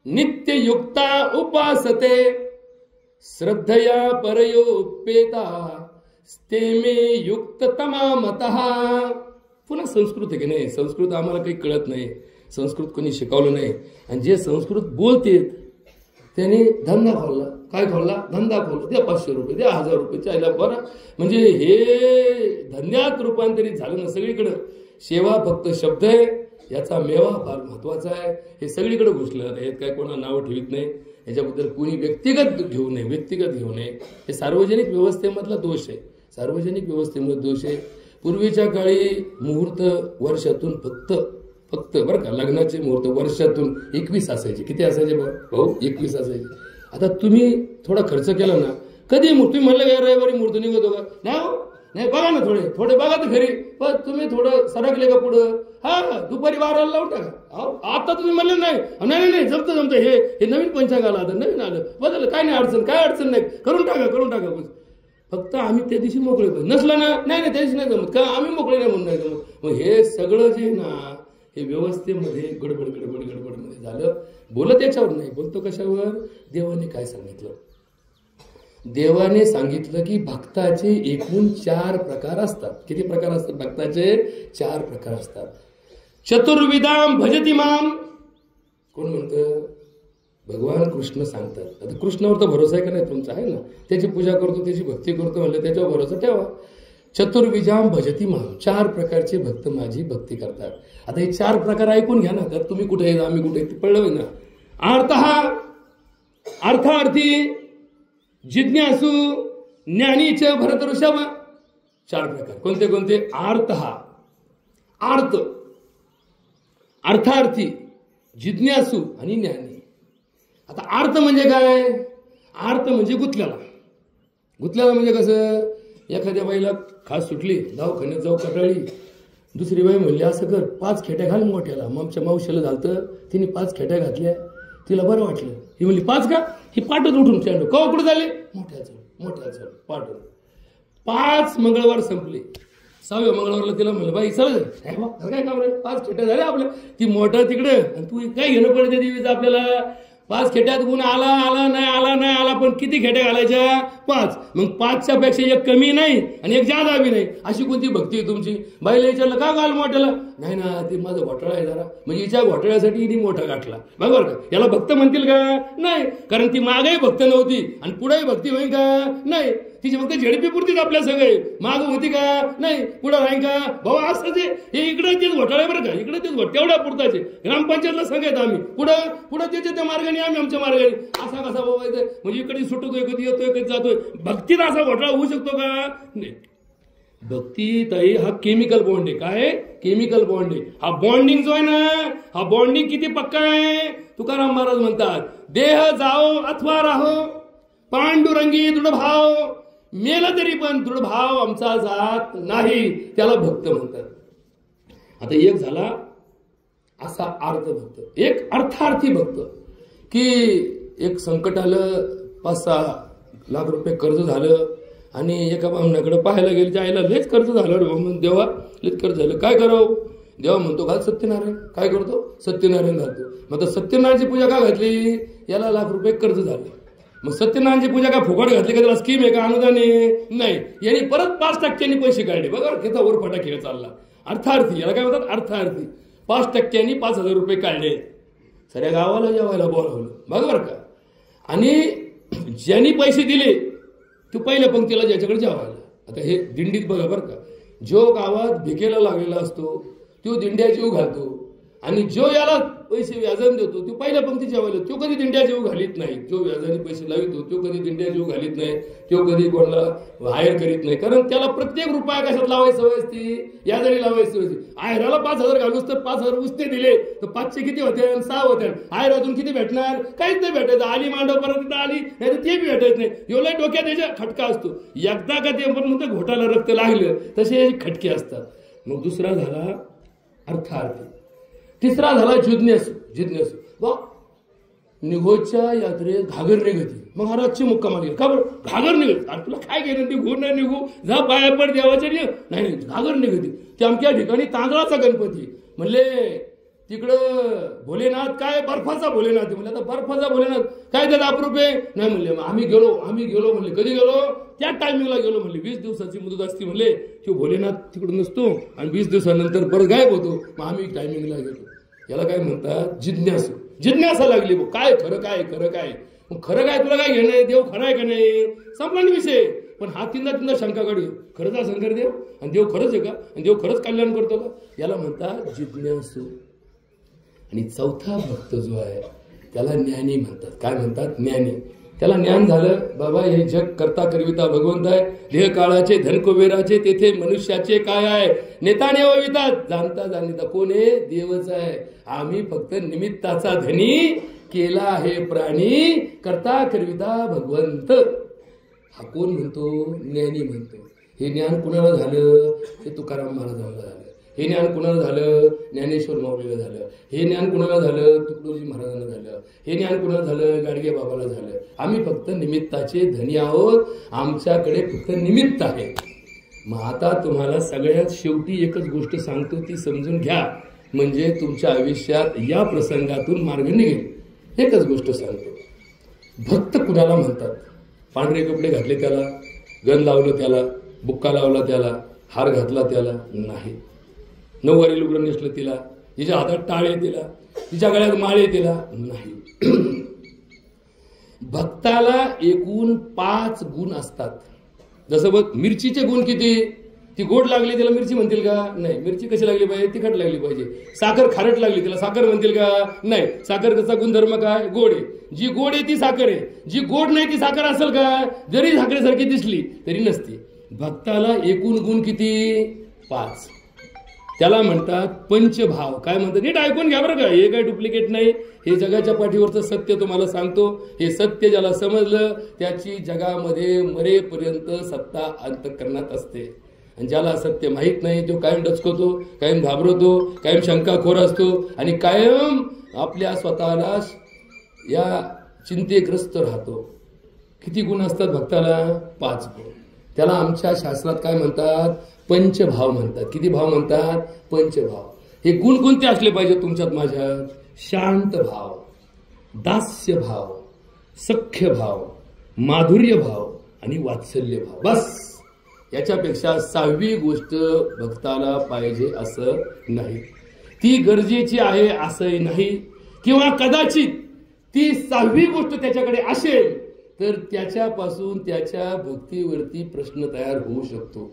नित्ययुक्ता उपासते श्रद्धया परयोपेता ते मे युक्त तमामतः. पुन्हा संस्कृत आहे की नाही, संस्कृत आम्हाला काही कळत नाही, संस्कृत कोणी शिकवलं नाही. आणि जे संस्कृत बोलते त्यांनी धंदा खोलला. काय खोलला? धंदा खोलला. द्या 500 रुपये, द्या 1000 रुपये, चायला बरं. म्हणजे हे धंद्यात रूपांतरित झालं ना सगळीकडं. सेवा फक्त शब्द आहे, याचा मेवा फार महत्वाचा आहे. हे सगळीकडे घुसलं आहे. काय कोणा नावं ठेवत नाही, याच्याबद्दल कोणी व्यक्तिगत घेऊ नये, व्यक्तिगत घेऊ नये. हे सार्वजनिक व्यवस्थेमधला दोष आहे, सार्वजनिक व्यवस्थेमध्ये दोष आहे. पूर्वीच्या काळी मुहूर्त वर्षातून फक्त बरं का, लग्नाचे मुहूर्त वर्षातून 21 असायचे. किती असायचे भाऊ? 21 असायचे. आता तुम्ही थोडा खर्च केला ना, कधी तुम्ही म्हणलं का रविवारी मुहूर्त निघतो का? नाही बघा ना, थोडे बघा तर खरी. पण तुम्ही थोडं सरकले का पुढं? हा, दुपारी 12ला लावून टाका. आता तुम्ही म्हणले नाही जमतं हे नवीन पंचांग आलं, आता नवीन आलं, बदल काय नाही, काय अडचण नाही, करून टाका. फक्त आम्ही त्या दिवशी मोकळे पाहिजे. नसलं ना, नाही त्या दिवशी नाही जमत का, आम्ही मोकळे नाही म्हणून नाही जमत. मग हे सगळं जे ना, हे व्यवस्थेमध्ये गडबडमध्ये झालं. बोलत याच्यावर नाही, बोलतो कशावर? देवाने काय सांगितलं? देवाने सांगितलं की भक्ताचे एकूण 4 प्रकार असतात. किती प्रकार असतात भक्ताचे? 4 प्रकार असतात. चतुर्विधाम भजती माम. कोण म्हणतं? भगवान कृष्ण सांगतात. आता कृष्णावर तर भरोसा आहे का नाही तुमचा? आहे ना. त्याची पूजा करतो, त्याची भक्ती करतो म्हणलं, त्याच्यावर भरोसा ठेवा. चतुर्विधाम भजती माम. 4 प्रकारचे भक्त माझी भक्ती करतात. आता हे 4 प्रकार ऐकून घ्या ना. तर तुम्ही कुठे आहे, आम्ही कुठे, पडलं ना. अर्थार्थी, जिज्ञासू, ज्ञानीच, भरत ऋषभ. 4 प्रकार. कोणते? अर्थार्थी, जिज्ञासू आणि ज्ञानी. आता अर्थ म्हणजे काय? अर्थ म्हणजे गुतल्याला म्हणजे कसं? एखाद्या बाईला खास सुटली, दवाखान्यात जाऊ कटाळी, दुसरी बाई म्हणली असं कर, 5 खेट्या घाल मोठ्याला. मग आमच्या मावशीला झालं, तिने 5 खेट्या घातल्या, तिला बरं वाटलं. ही म्हणली 5 का? ही पाठच उठून चेंडू कवा कुठे झाले? मोठ्या चल पाठवून. 5 मंगळवार संपले. 6व्या मंगळवारला तिला म्हणलं, बाई चल काय काम रे, 5 खेट्या झाल्या आपल्या. ती मोठा तिकडे, आणि तू काय घेणं पडते देवीचं आपल्याला? 5 खेट्यात गुण आला नाही, पण किती खेट्या घालायच्या? 5. मग 5च्या पेक्षा एक कमी नाही आणि एक जादा बी नाही. अशी कोणती भक्ती आहे तुमची? बाईला विचारलं का घाल मोठ्याला? नाही ना, ते माझा घोटाळा आहे जरा. म्हणजे हिच्या घोटाळ्यासाठी हिने मोठा गाठला. बरोबर का? याला भक्त म्हणतील का? नाही, कारण ती मागही भक्त नव्हती आणि पुढेही भक्ती होईल का? नाही. तिची फक्त झेडपी पुरतीच आपल्या सगळे. माग होती का? नाही. पुढे राहील का? भाऊ असंच हे इकडे तेच घोटाळे बरं का, इकडे तेच तेवढ्या पुरताचे. ग्रामपंचायतला सांगायचं आम्ही, पुढं त्याच्या त्या मार्गाने, आम्ही आमच्या मार्गाने. असा कसा बाबा येतोय? म्हणजे इकडे सुटतोय, कधी येतोय, कधी जातोय. भक्तीत असा घोटाळा होऊ शकतो का? नाही. भक्ती ताई हा केमिकल बॉन्ड आहे. काय? केमिकल बॉन्ड आहे. हा बॉन्डिंग जो आहे ना, हा बॉन्डिंग किती पक्का आहे? तुकाराम महाराज म्हणतात, देह जाओ अथवा राहो, पांडुरंगी दृढ भाव, मेला तरी पण दृढ भाव आमचा जात नाही. त्याला भक्त म्हणतात. आता एक झाला असा अर्थ भक्त, एक अर्थार्थी भक्त. की एक संकट आलं, 5-6 लाख रुपये कर्ज झालं आणि एका बामणाकडे पाहायला गेले, जायला लेच कर्ज झालं. देवा लेच कर्ज झालं, काय करावं? देवा म्हणतो घाल सत्यनारायण. काय करतो? सत्यनारायण घालतो. मग आता सत्यनारायणची पूजा का घातली? याला लाख रुपये कर्ज झाले. मग सत्यनारायणची पूजा का फुकट घातली का? त्याला स्कीम आहे का? अनुदान आहे? नाही. यांनी परत 5% पैसे काढले. बघा किती उरफाटा खेळ चालला. अर्थार्थी, याला काय म्हणतात? अर्थार्थी. 5% 5,000 रुपये काढले. सगळ्या गावाला जेवायला बोलावलं. बघा बरं का. आणि ज्यांनी पैसे दिले तो पहिल्या पंक्तीला ज्याच्याकडे जेवायला. आता हे दिंडीत बघा बरं का, जो गावात भिकेला लागलेला असतो तो दिंड्या जीव घालतो, आणि जो याला पैसे व्याजाने देतो तो पहिल्या पंक्ती जेवायला, तो कधी दिंड्या जीव घालीत नाही. जो व्याजाने पैसे लावितो तो कधी दिंड्या जीव घालीत नाही, तो कधी कोणाला हायर करीत नाही. कारण त्याला प्रत्येक रुपया कशात लावायची सवय असते? याजाने लावायची सवय असते. आयराला 5,000 घालूस तर 5,000 उसने दिले तर 500 किती होते? 6 होते. आयरातून किती भेटणार? काहीच नाही भेटायचं. आली मांडव परत आली नाही तर ते बी भेटत नाही. एवढा डोक्यात त्याच्या खटका असतो. एकदा का ते पण म्हणतो घोटाला रक्त लागलं तसे खटके असतात. मग दुसरा झाला अर्थार्थी. तिसरा झाला जिज्ञासू. वा निघोच्या यात्रेत घागरणे गती. महाराजची मुक्कामाला गेले. का बरं? घागर निघत. अरे तुला काय गेलं? निघू नाही निघू, जा पाया पड देवाच्या. नाही घागर निघते. ते अमक्या ठिकाणी तांदळाचा गणपती. म्हणले तिकडं भोलेनाथ काय बर्फाचा भोलेनाथ. म्हणले आता बर्फाचा भोलेनाथ काय त्यात अप्रूप आहे? नाही म्हणले. मग आम्ही गेलो म्हणले. कधी गेलो? त्या टायमिंगला गेलो म्हणले. 20 दिवसाची मुदत असती म्हणले. तो भोलेनाथ तिकडून नसतो आणि 20 दिवसानंतर परत गायब होतो. मग आम्ही टायमिंगला गेलो. याला काय म्हणतात? जिज्ञासू. जिज्ञासा लागली. काय खरं काय, खरं काय, खरं काय, तुला काय घेणं? देव खरं आहे का नाही? संपला विषय. पण हा तीनदा शंका काढू. खरंच हा शंकर देव? आणि देव खरंच आहे का? आणि देव खरंच कल्याण करतो का? याला म्हणतात जिज्ञासू. आणि चौथा भक्त जो आहे त्याला ज्ञानी म्हणतात. काय म्हणतात? ज्ञानी. त्याला ज्ञान झालं बाबा हे जग करता करविता भगवंत आहे. देह काळाचे धन कुबेराचे तेथे मनुष्याचे काय आहे? नेताने ववितात जाणता जाणता कोण आहे? देवच आहे. आम्ही फक्त निमित्ताचा धनी केला आहे प्राणी करता करविता भगवंत. हा कोण म्हणतो? ज्ञानी म्हणतो. हे ज्ञान कुणाला झालं? हे तुकाराम महाराजांना झालं. हे ज्ञान कुणाला झालं? ज्ञानेश्वर माऊलीला झालं. हे ज्ञान कुणाला झालं? तुकडोजी महाराजांना झालं. हे ज्ञान कुणाला झालं? गाडगे बाबाला झालं. आम्ही फक्त निमित्ताचे धनी आहोत. आमच्याकडे फक्त निमित्त आहे. मग आता तुम्हाला सगळ्यात शेवटी एकच गोष्ट सांगतो, ती समजून घ्या. म्हणजे तुमच्या आयुष्यात या प्रसंगातून मार्ग निघेल. एकच गोष्ट सांगतो. भक्त कुणाला म्हणतात? पांढरे कपडे घातले त्याला, गण लावलं त्याला, बुक्का लावला त्याला, हार घातला त्याला? नाही. नऊवारी लुगडं नेसलं तिला, तिच्या हातात टाळे तिला, तिच्या गळ्यात माळे तिला? नाही. भक्ताला एकूण 5 गुण असतात. जसं बघ मिरचीचे गुण किती? ती गोड लागली तिला मिरची म्हणतील का? नाही. मिरची कशी लागली पाहिजे? तिखट लागली पाहिजे. साखर खारट लागली तिला साखर म्हणतील का? नाही. साखरचा गुणधर्म काय? गोड आहे. जी गोड आहे ती साखर आहे. जी गोड नाही ती साखर असेल का? जरी साखरेसारखी दिसली तरी नसते. भक्ताला एकूण गुण किती? 5. त्याला म्हणतात पंचभाव. काय म्हणतात? नीट ऐकून घ्या बरं का. हे काय डुप्लिकेट नाही. हे जगाच्या पाठीवरचं सत्य तुम्हाला सांगतो. हे सत्य ज्याला समजलं त्याची जगामध्ये मरेपर्यंत सत्ता अंतःकरणात असते. आणि ज्याला सत्य माहीत नाही तो कायम डचकवतो, कायम घाबरतो, कायम शंकाखोर असतो आणि कायम आपल्या स्वतःला या चिंतेग्रस्त राहतो. किती गुण असतात भक्ताला? 5 गुण. त्याला आमच्या शास्त्रात काय म्हणतात? पंचभाव म्हणतात. किती भाव म्हणतात? पंचभाव. हे गुण कोणते असले पाहिजे तुमच्यात माझ्यात? शांत भाव, दास्य भाव, सख्य भाव, माधुर्य भाव आणि वात्सल्य भाव. बस. याच्यापेक्षा 6वी गोष्ट भक्ताला पाहिजे असं नाही. ती गरजेची आहे असंही नाही. किंवा कदाचित ती 6वी गोष्ट त्याच्याकडे असेल तर त्याच्यापासून त्याच्या भक्तीवरती प्रश्न तयार होऊ शकतो.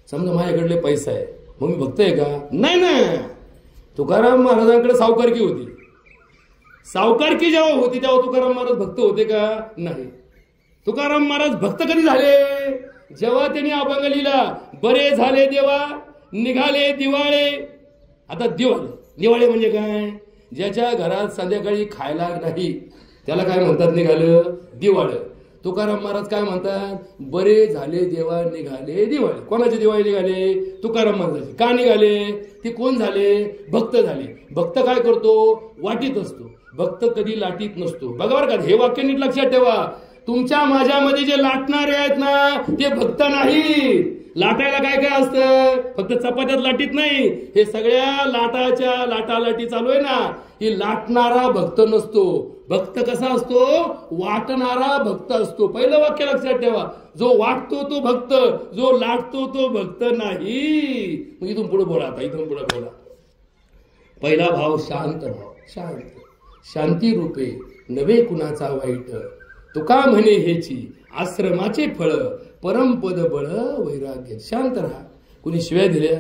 समजा माझ्याकडले पैसा आहे मग मी भक्त आहे का? नाही ना. तुकाराम महाराजांकडे सावकारकी होती. सावकारकी जेव्हा होती तेव्हा तुकाराम महाराज भक्त होते का? नाही. तुकाराम महाराज भक्त कधी झाले? जेव्हा त्यांनी अभंग लिहिला, बरे झाले देवा निघाले दिवाळे. आता दिवाळे म्हणजे काय? ज्याच्या घरात संध्याकाळी खायला नाही त्याला काय म्हणतात? निघालं दिवाळं. तुकाराम महाराज काय म्हणतात? बरे झाले देवा निघाले दिवाळे. कोणाचे दिवाळे निघाले? तुकाराम महाराजांचे. का निघाले? ते कोण झाले? भक्त झाले. भक्त काय करतो? वाटीत असतो. भक्त कधी लाटीत नसतो. बघा बरं का, हे वाक्य नीट लक्षात ठेवा. तुमच्या माझ्यामध्ये जे लाटणारे आहेत ना ते भक्त नाही. लाटायला काय काय असतं? फक्त चपात्यात लाटीत नाही. हे सगळ्या लाटालाटी चालू आहे ना, ही लाटणारा भक्त नसतो. भक्त कसा असतो? वाटणारा भक्त असतो. पहिलं वाक्य लक्षात ठेवा. जो वाटतो तो भक्त, जो लाटतो तो भक्त नाही. मग इथून पुढे बोला. आता इथून पुढे बोला. पहिला भाव शांत भाव. शांती रूपे नवे कुणाचा वाईट. तुका म्हणे हेची आश्रमाचे फळ परमपद बळ वैराग्य. शांत राहा. कुणी शिव्या दिल्या,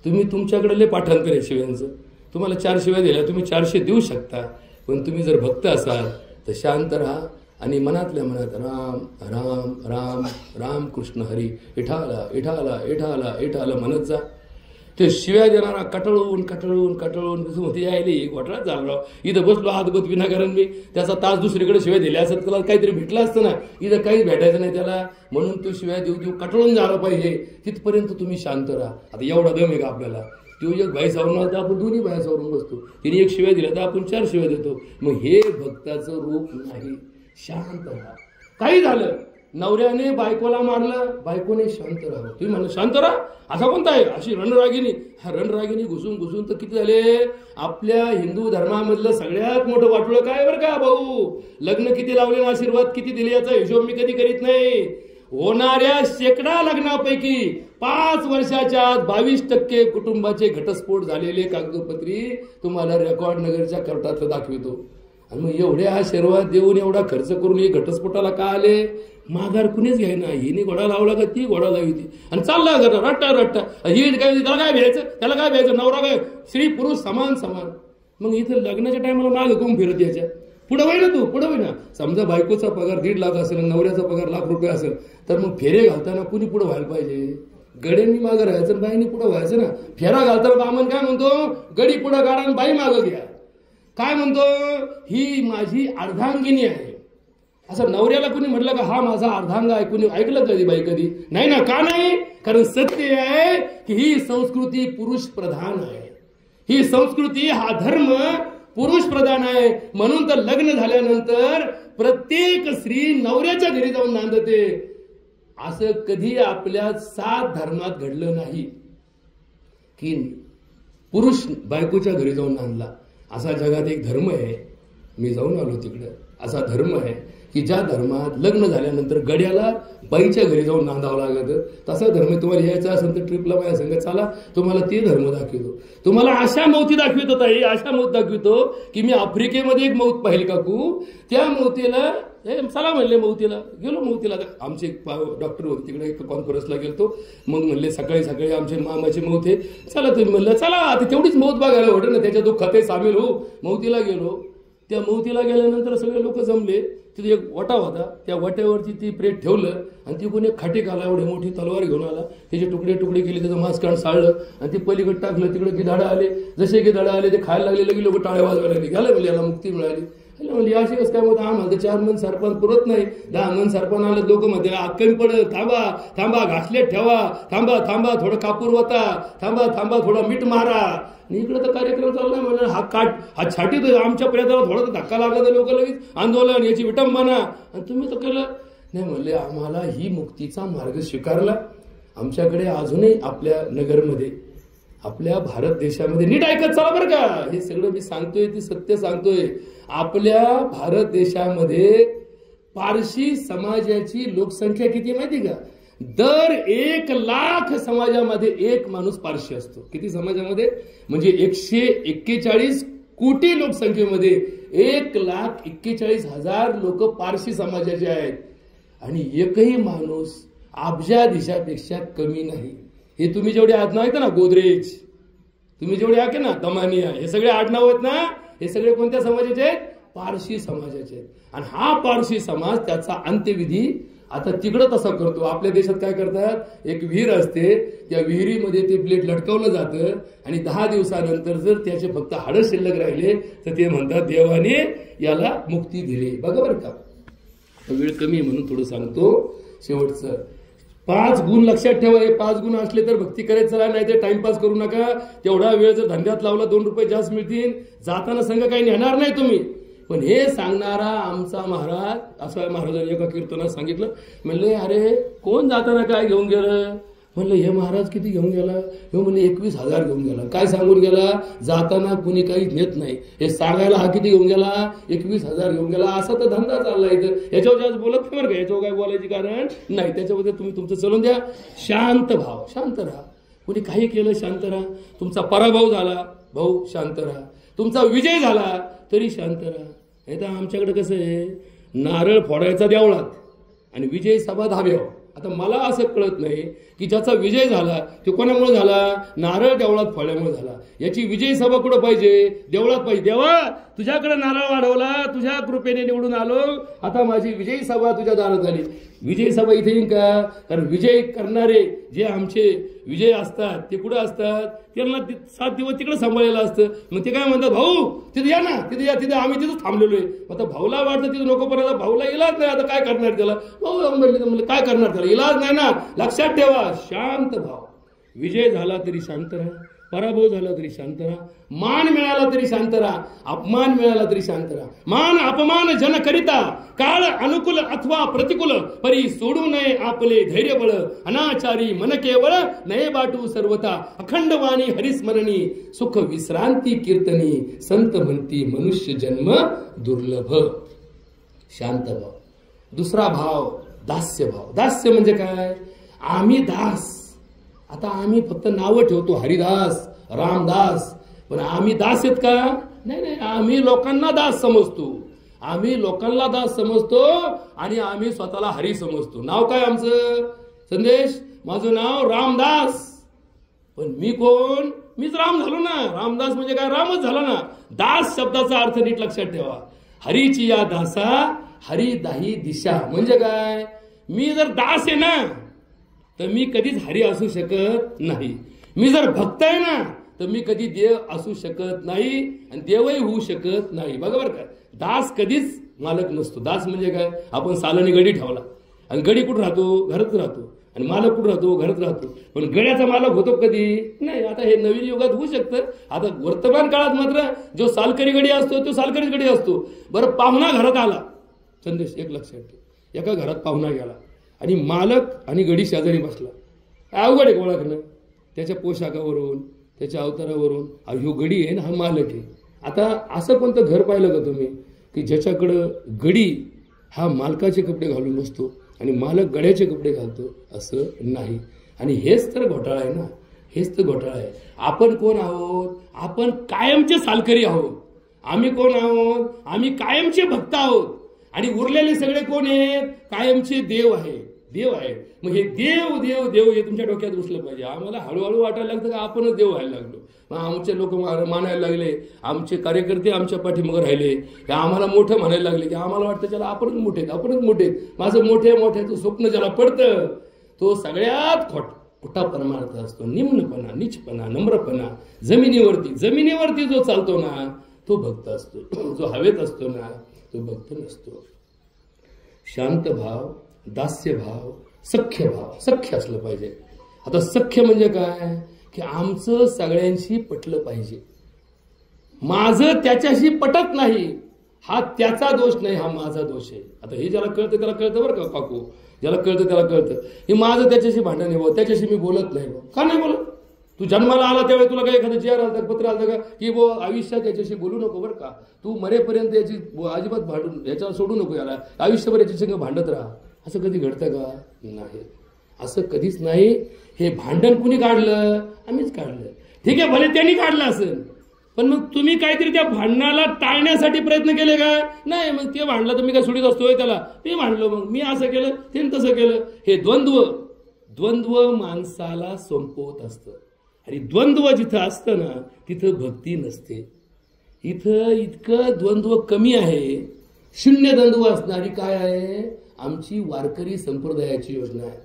तुम्ही तुमच्याकडे लय पाठांतर आहे शिव्यांचं. तुम्हाला 4 शिव्या दिल्या, तुम्ही 400 देऊ शकता. पण तुम्ही जर भक्त असाल तर शांत राहा आणि मनातल्या मनात राम राम राम राम कृष्ण हरी विठाला विठाला विठाला विठाला म्हणत जा. ते शिव्या देणारा कटळून यायले घोटाळा चालला. इथं बसलो हातबत विनाकारण मी त्याचा तास दुसरीकडे शिव्या दिल्या असत त्याला काहीतरी भेटलं असतं ना. इथं काहीच भेटायचं नाही त्याला. म्हणून तो शिव्या देऊ कटळून झाला पाहिजे. तिथपर्यंत तुम्ही शांत राहा. आता एवढा दम आहे का आपल्याला? तो एक भाई सावरून आला तर आपण दोन्ही बाया सावरून बसतो. तिने 1 शिव्या दिल्या तर आपण 4 शिव्या देतो. मग हे भक्ताचं रूप नाही. शांत राहा. काही झालं, नवऱ्याने बायकोला मारलं, बायकोने शांत राहावं. तुम्ही म्हणलं शांत राहा, असा कोणता आहे अशी रणरागिनी? हा रणरागिनी घुसून घुसून तर किती झाले. आपल्या हिंदू धर्मामधलं सगळ्यात मोठं वाटोळं काय बरं का भाऊ, लग्न किती लावले, आशीर्वाद किती दिले याचा हिशोब मी कधी करीत नाही. होणाऱ्या शेकडा लग्नापैकी 5 वर्षाच्या आत 22% कुटुंबाचे घटस्फोट झालेले कागदोपत्री तुम्हाला रेकॉर्ड नगरच्या कोर्टात दाखवितो. आणि मग एवढ्या आशीर्वाद देऊन एवढा खर्च करून हे घटस्फोटाला का आले? माघार कुणीच घ्यायना. हिने घोडा लावला का ती घोडा लावी ती आणि चालला रट्टा रट्टा. ही काय त्याला काय भ्यायचं, त्याला काय भ्यायचं, नवरा काय स्त्री पुरुष समान समान. मग इथं लग्नाच्या टायमाला माग घुम फिरत याच्या पुढं होई ना, तू पुढं होई ना. समजा बायकोचा पगार 1.5 लाख असेल, नवऱ्याचा पगार ₹1,00,000 असेल, तर मग फेरे घालताना कुणी पुढं व्हायला पाहिजे? गड्यांनी मागं राहायचं, बाईनी पुढं व्हायचं ना. फेरा घालताना बामन काय म्हणतो, गडी पुढं काढा आणि बाई मागं घ्या. काय म्हणतो, ही माझी अर्धांगिनी आहे. असं नवऱ्याला कुणी म्हटलं का हा माझा अर्धांग आहे, कुणी ऐकलं कधी बाई कधी? नाही ना. का नाही? कारण सत्य आहे की ही संस्कृती पुरुष प्रधान आहे. ही संस्कृती, हा धर्म पुरुष प्रधान आहे. म्हणून तर लग्न झाल्यानंतर प्रत्येक स्त्री नवऱ्याच्या घरी जाऊन नांदते. असं कधी आपल्या 7 धर्मात घडलं नाही की पुरुष बायकोच्या घरी जाऊन नांदला. असा जगात एक धर्म आहे, मी जाऊन आलो तिकडं. असा धर्म आहे की ज्या धर्मात लग्न झाल्यानंतर गड्याला बाईच्या घरी जाऊन नांदावं लागतं. तसा धर्म तुम्हाला यायचा असेल तर ट्रिपला माझ्या संग चला, तुम्हाला ते धर्म दाखवतो. तुम्हाला अशा मौती दाखवितो ताई, अशा मौत दाखवितो की मी आफ्रिकेमध्ये एक मौत पाहिली काकू. त्या मौतीला चला म्हणले, मौतीला गेलो. मौतीला आमचे डॉक्टर होते तिकडे, एक कॉन्फरन्सला गेलतो. मग म्हणले सकाळी सकाळी आमचे मामाची मौत आहे, चला. तुम्ही म्हणलं चला, आता तेवढीच मौत बघायला होतं ना, त्याच्या दुःखात सामील हो. मौतीला गेलो. त्या मौतीला गेल्यानंतर सगळे लोक जमले. तिथे एक वटा होता, त्या वट्यावरती ती प्रेत ठेवलं आणि ती कोणी खाटी आला, एवढी मोठी तलवार घेऊन आला, त्याचे तुकडे तुकडे केले, त्याचं मांस काढून साळलं आणि ते पलीकडे टाकलं. तिकडे गिधाडं आले, जसे गिधाडं आले ते खायला लागले की लोक टाळ्या वाजवायला लागले. गेलं म्हणजे याला मुक्ती मिळाली. म्हणजे अशी कसं काय मग आम्हाला 4 मन सरपंच पुरत नाही, 10 मन सरपंच आले लोक मध्ये कमी पडत. थांबा थांबा, घासलेट ठेवा, थांबा थांबा, थोडं कापूर वता, थांबा थांबा, थोडा मीठ मारा. इकडे तर कार्यक्रम चाललाय म्हणून हा छाटी तर आमच्या पर्यंत थोडा धक्का लागला तर लोक लगेच आंदोलन, याची विटंबना. आणि तुम्ही तर केलं नाही. म्हणले आम्हाला ही मुक्तीचा मार्ग स्वीकारला. आमच्याकडे अजूनही आपल्या नगरमध्ये, आपल्या भारत देशामध्ये, नीट ऐकत चला बरं का, हे सगळं मी सांगतोय ते सत्य सांगतोय. आपल्या भारत देशामध्ये पारशी समाजाची लोकसंख्या किती माहिती का? दर 1 लाख समाजामध्ये 1 माणूस पारशी असतो. किती समाजामध्ये? म्हणजे 141 कोटी लोकसंख्येमध्ये 1,41,000 लोक पारशी समाजाचे आहेत. आणि एकही माणूस अब्जाधीशापेक्षा कमी नाही. हे तुम्ही जेवढे आडनाव आहेत ना, गोदरेज, तुम्ही जेवढे आहे ना, दमानिया, हे सगळे आडनाव आहेत ना, हे सगळे कोणत्या समाजाचे आहेत? पारशी समाजाचे आहेत. आणि हा पारशी समाज त्याचा अंत्यविधी आता तिकडं तसा करतो. आपल्या देशात काय करतात, एक विहीर असते, त्या विहिरीमध्ये ते प्लेट लटकवलं जातं आणि 10 दिवसानंतर जर त्याचे फक्त हाडं शिल्लक राहिले तर ते म्हणतात देवाने याला मुक्ती दिली. बघा बरं का, वेळ कमी आहे म्हणून थोडं सांगतो. शेवटचं 5 गुण लक्षात ठेवा. हे 5 गुण असले तर भक्ती करायचं चला, नाही ते टाइमपास करू नका. तेवढा वेळ जर धंद्यात लावला 2 रुपये जास्त मिळतील. जाताना संघ काही नेणार नाही तुम्ही. पण हे सांगणारा आमचा महाराज, असं महाराजांनी एका कीर्तनात सांगितलं. म्हणले अरे कोण जाताना काय घेऊन गेलं? म्हणलं हे महाराज किती घेऊन गेला? हे म्हणले 21,000 घेऊन गेला. काय सांगून गेला? जाताना कुणी काही नेत नाही, हे सांगायला हा किती घेऊन गेला? 21,000 घेऊन गेला. असा तर धंदा चालला इथं. याच्यावर जास्त बोलत नाही बरं का, याच्यावर काय बोलायची कारण नाही. त्याच्यामध्ये तुम्ही तुमचं चलून द्या. शांत भाव, शांत राहा. कुणी काही केलं शांत राहा. तुमचा पराभव झाला भाऊ शांत राहा. तुमचा विजय झाला तरी शांत राहा. हे तर आमच्याकडे कसं आहे, नारळ फोडायचा देवळात आणि विजय सभा धाब्यावर. आता मला असं कळत नाही की ज्याचा विजय झाला तो कोणामुळे झाला? नारळ देवळात फोडल्यामुळे झाला. याची विजय सभा कुठं पाहिजे? देवळात पाहिजे. देवा तुझ्याकडे नारळ वाढवला, तुझ्या कृपेने निवडून आलो, आता माझी विजय सभा तुझ्या दारात झाली. विजय सभा इथे येईन का? कारण विजय करणारे जे आमचे विजय असतात ते कुठं असतात? त्यांना 7 दिवस तिकडे सांभाळलेलं असतं. मग ते काय म्हणतात, भाऊ तिथे या ना, तिथे या, तिथे आम्ही तिथं थांबलेलो आहे. आता भाऊला वाटतं तिथे नको, पण आता भाऊला इलाज नाही. आता काय करणार त्याला? भाऊ म्हणले काय करणार त्याला? इलाज नाही ना. लक्षात ठेवा, शांत भाव. विजय झाला तरी शांत राहा, पराभव झाला तरी शांत राहा, मान मिळाला तरी शांत राहा, अपमान मिळाला तरी शांत राहा. मान अपमान जन करिता काळ अनुकूल अथवा प्रतिकूल परी सोडू नये आपले धैर्य बळ. अनाचारी मन केवळ नये बाटू सर्वता. अखंड वाणी हरिस्मरणी सुख विश्रांती कीर्तनी. संत म्हणती मनुष्य जन्म दुर्लभ. शांत भाव. दुसरा भाव दास्य भाव. दास्य म्हणजे काय? आम्ही दास. आता आम्ही फक्त नावं ठेवतो, हरिदास, रामदास, पण आम्ही दास आहेत का? नाही. आम्ही लोकांना दास समजतो. आम्ही लोकांना दास समजतो आणि आम्ही स्वतःला हरी समजतो. नाव काय आमचं? संदेश. माझं नाव रामदास. पण मी कोण? मीच राम झालो ना. रामदास म्हणजे काय? रामच झाला ना. दास शब्दाचा अर्थ नीट लक्षात ठेवा. हरीची या दासा हरी दाही दिशा. म्हणजे काय? मी जर दास आहे ना तर मी कधीच हरी असू शकत नाही. मी जर भक्त आहे ना तर मी कधी देव असू शकत नाही आणि देवही होऊ शकत नाही. बघा बरं का, दास कधीच मालक नसतो. दास म्हणजे काय? आपण सालानी गडी ठेवला आणि गडी कुठं राहतो? घरात राहतो. आणि मालक कुठं राहतो? घरात राहतो. पण गड्याचा मालक होतो कधी? नाही. आता हे नवीन युगात होऊ शकतं. आता वर्तमान काळात मात्र जो सालकरी गडी असतो तो सालकरीच गडी असतो. बरं, पाहुणा घरात आला. संदेश एक लक्षात ठेव. एका घरात पाहुणा गेला आणि मालक आणि गडी शेजारी बसला. अवघड आहे ओळखणं. त्याच्या पोशाखावरून, त्याच्या अवतारावरून ह्यो गडी आहे ना, हा मालक आहे. आता असं कोणतं घर पाहिलं का तुम्ही की ज्याच्याकडं गडी हा मालकाचे कपडे घालून बसतो आणि मालक गड्याचे कपडे घालतो? असं नाही. आणि हेच तर घोटाळा आहे ना. हेच तर घोटाळा आहे. आपण कोण आहोत? आपण कायमचे सालकरी आहोत. आम्ही कोण आहोत? आम्ही कायमचे भक्त आहोत. आणि उरलेले सगळे कोण आहेत? कायमचे देव आहे. देव आहे. मग हे देव देव देव हे तुमच्या डोक्यात घुसलं पाहिजे. आम्हाला हळूहळू वाटायला लागतं का आपणच देव व्हायला लागलो. मग आमचे लोक मानायला लागले, आमचे कार्यकर्ते आमच्या पाठीमागे राहिले, की आम्हाला मोठं म्हणायला लागले, की आम्हाला वाटतं चला आपणच मोठे. माझं मोठ्याचं स्वप्न ज्याला पडतं तो सगळ्यात खोटा परमार्थ असतो. निम्नपणा, नीचपणा, नम्रपणा. जमिनीवरती जो चालतो ना तो भक्त असतो. जो हवेत असतो ना तो भक्त नसतो. शांत भाव, दास्य भाव, सख्य भाव. सख्य असलं पाहिजे. आता सख्य म्हणजे काय? की आमचं सगळ्यांशी पटलं पाहिजे. माझं त्याच्याशी पटत नाही हा त्याचा दोष नाही, हा माझा दोष आहे. आता हे ज्याला कळतं त्याला कळतं बरं का काकू. ज्याला कळतं त्याला कळतं. हे माझं त्याच्याशी भांडण आहे भाऊ, त्याच्याशी मी बोलत नाही. का नाही बोलत? तू जन्माला आला त्यावेळी तुला काही एखादं जीआर आलं पत्र आलं का की बो आयुष्यात याच्याशी बोलू नको बरं का. तू मरेपर्यंत याची अजिबात भांडून याच्यावर सोडू नको. याला आयुष्यभर याच्याशी भांडत राहा. असं कधी घडतं का? नाही. असं कधीच नाही. हे भांडण कुणी काढलं? आम्हीच काढलं. ठीक आहे, भले त्यांनी काढलं असेल, पण मग तुम्ही काहीतरी त्या भांडणाला टाळण्यासाठी प्रयत्न केले का? नाही. मग ते भांडलं तर मी काय सोडीत असतोय त्याला? ते भांडलो, मग मी असं केलं, ते तसं केलं. हे द्वंद्व माणसाला संपवत असतं. आणि द्वंद्व जिथं असतं ना तिथं भक्ती नसते. इथं इतकं द्वंद्व कमी आहे. शून्य द्वंद्व असणारी काय आहे? आमची वारकरी संप्रदायाची योजना आहे.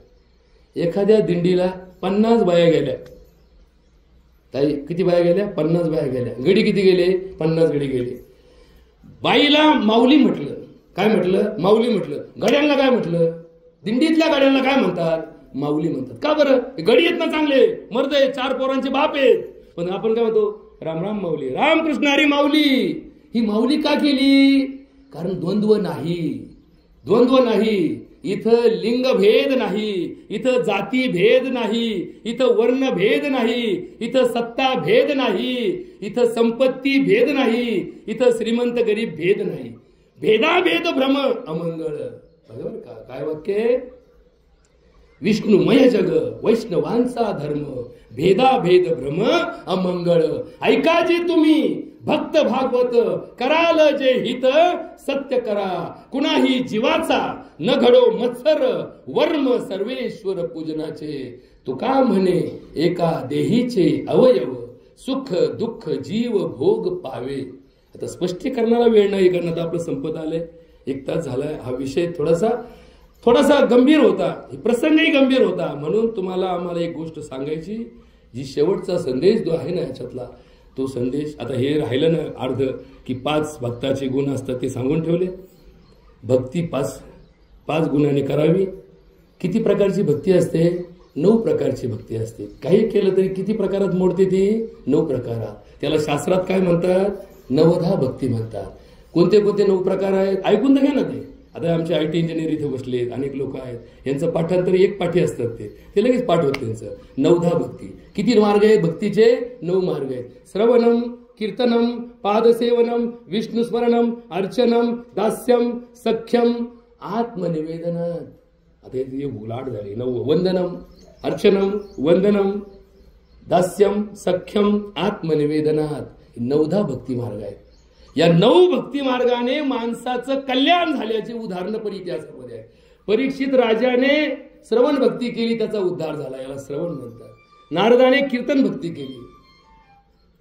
एखाद्या दिंडीला 50 बाया गेल्या. ताई किती बाया गेल्या? 50 बाया गेल्या. गडी किती गेले? 50 गडी गेले. बाईला माऊली म्हटलं. काय म्हटलं? माऊली म्हटलं. गड्यांना काय म्हटलं? दिंडीतल्या गड्यांना काय म्हणतात? माऊली म्हणतात. का बरं? गडी आहेत ना चांगले, मर्द आहेत, 4 पोरांचे बाप आहेत. पण आपण काय म्हणतो? राम राम माऊली, रामकृष्ण हरी माऊली. ही माऊली का केली? कारण द्वंद्व नाही. इथं लिंगभेद नाही, इथं जाती भेद नाही, इथं वर्ण भेद नाही, इथं सत्ता भेद नाही, इथं संपत्ती भेद नाही, इथं श्रीमंत गरीब भेद नाही. भेदाभेद भ्रम अमंगळ. बरोबर का? काय वाक्य? विष्णुमय जग वैष्णवांचा धर्म, भेदाभेद भ्रम अमंगळ. ऐका जे तुम्ही भक्त भागवत, कराल जे हित सत्य करा. कुणाही जीवाचा न घडो मत्सर, वर्म सर्वेश्वर पूजनाचे. तुका म्हणे एका देहीचे अवयव, सुख दुःख जीव भोग पावे. आता स्पष्टीकरणाला वेळ नाही, कारण आता आपलं संपत आलंय. 1 तास झालाय. हा विषय थोडासा गंभीर होता, प्रसंगही गंभीर होता. म्हणून तुम्हाला आम्हाला एक गोष्ट सांगायची, जी शेवटचा संदेश जो आहे ना याच्यातला, तो संदेश आता हे राहिलं ना अर्ध, की 5 भक्ताचे गुण असतात ते सांगून ठेवले. भक्ती 5 गुणांनी करावी. किती प्रकारची भक्ती असते? 9 प्रकारची भक्ती असते. काही केलं तरी किती प्रकारात मोडते ती? 9 प्रकारात. त्याला शास्त्रात काय म्हणतात? नवधा भक्ती म्हणतात. कोणते कोणते 9 प्रकार आहेत ऐकून तर घ्या ना. ते आता आमचे IT इंजिनियर इथे बसले, अनेक लोक आहेत, यांचं पाठांतर एक पाठी असतात, ते लगेच पाठ होत त्यांचं. नवधा भक्ती. किती मार्ग आहेत भक्तीचे? 9 मार्ग आहेत. श्रवणम, कीर्तनम, पादसेवनम, विष्णुस्मरणम, अर्चनम, दास्यम, सख्यम, आत्मनिवेदन. आता हे गुलाट झाले. 9. वंदनम, अर्चनम, वंदनम, दास्यम, सख्यम, आत्मनिवेदनात. 9धा भक्ती मार्ग आहे. या 9 भक्ती मार्गाने माणसाचं कल्याण झाल्याचे उदाहरण पण इतिहासामध्ये आहे. परीक्षित राजाने श्रवण भक्ती केली, त्याचा उद्धार झाला, याला श्रवण म्हणतात. नारदाने कीर्तन भक्ती केली,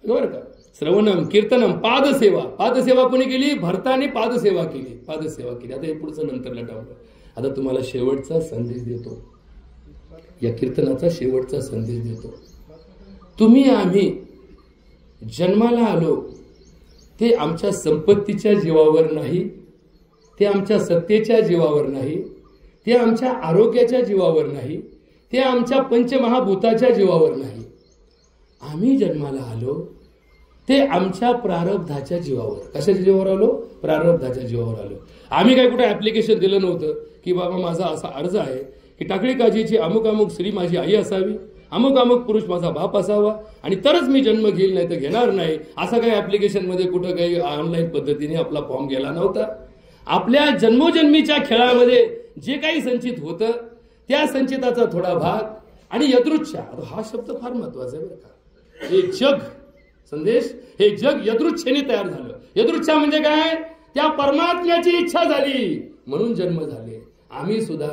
बरोबर का? श्रवणम, कीर्तनम, पादसेवा. पादसेवा कोणी केली? भरताने पादसेवा केली, पादसेवा केली. आता हे पुढचं नंतर लटावलं. आता तुम्हाला शेवटचा संदेश देतो, या कीर्तनाचा शेवटचा संदेश देतो. तुम्ही आम्ही जन्माला आलो ते आमच्या संपत्तीच्या जीवावर नाही, ते आमच्या सत्तेच्या जीवावर नाही, ते आमच्या आरोग्याच्या जीवावर नाही, ते आमच्या पंचमहाभूताच्या जीवावर नाही. आम्ही जन्माला आलो ते आमच्या प्रारब्धाच्या जीवावर. कशाच्या जीवावर आलो? प्रारब्धाच्या जीवावर आलो. आम्ही काय कुठे ऍप्लिकेशन दिलं नव्हतं की बाबा माझा असा अर्ज आहे की टाकळी काजीची अमुक अमुक स्त्री माझी आई असावी, अमुक अमुक पुरुष माझा बाप असावा आणि तरच मी जन्म घेईल, नाही तर घेणार नाही. असं काही ऍप्लिकेशन मध्ये कुठं काही ऑनलाईन पद्धतीने आपला फॉर्म गेला नव्हता. आपल्या जन्मोजन्मीच्या खेळामध्ये जे काही संचित होतं त्या संचिताचा थोडा भाग आणि यदृच्छा. हा शब्द फार महत्वाचा आहे बरं का. हे जग संदेश, हे जग यदृच्छेने तयार झालं. यदृच्छा म्हणजे काय? त्या परमात्म्याची इच्छा झाली म्हणून जन्म झाले. आम्ही सुद्धा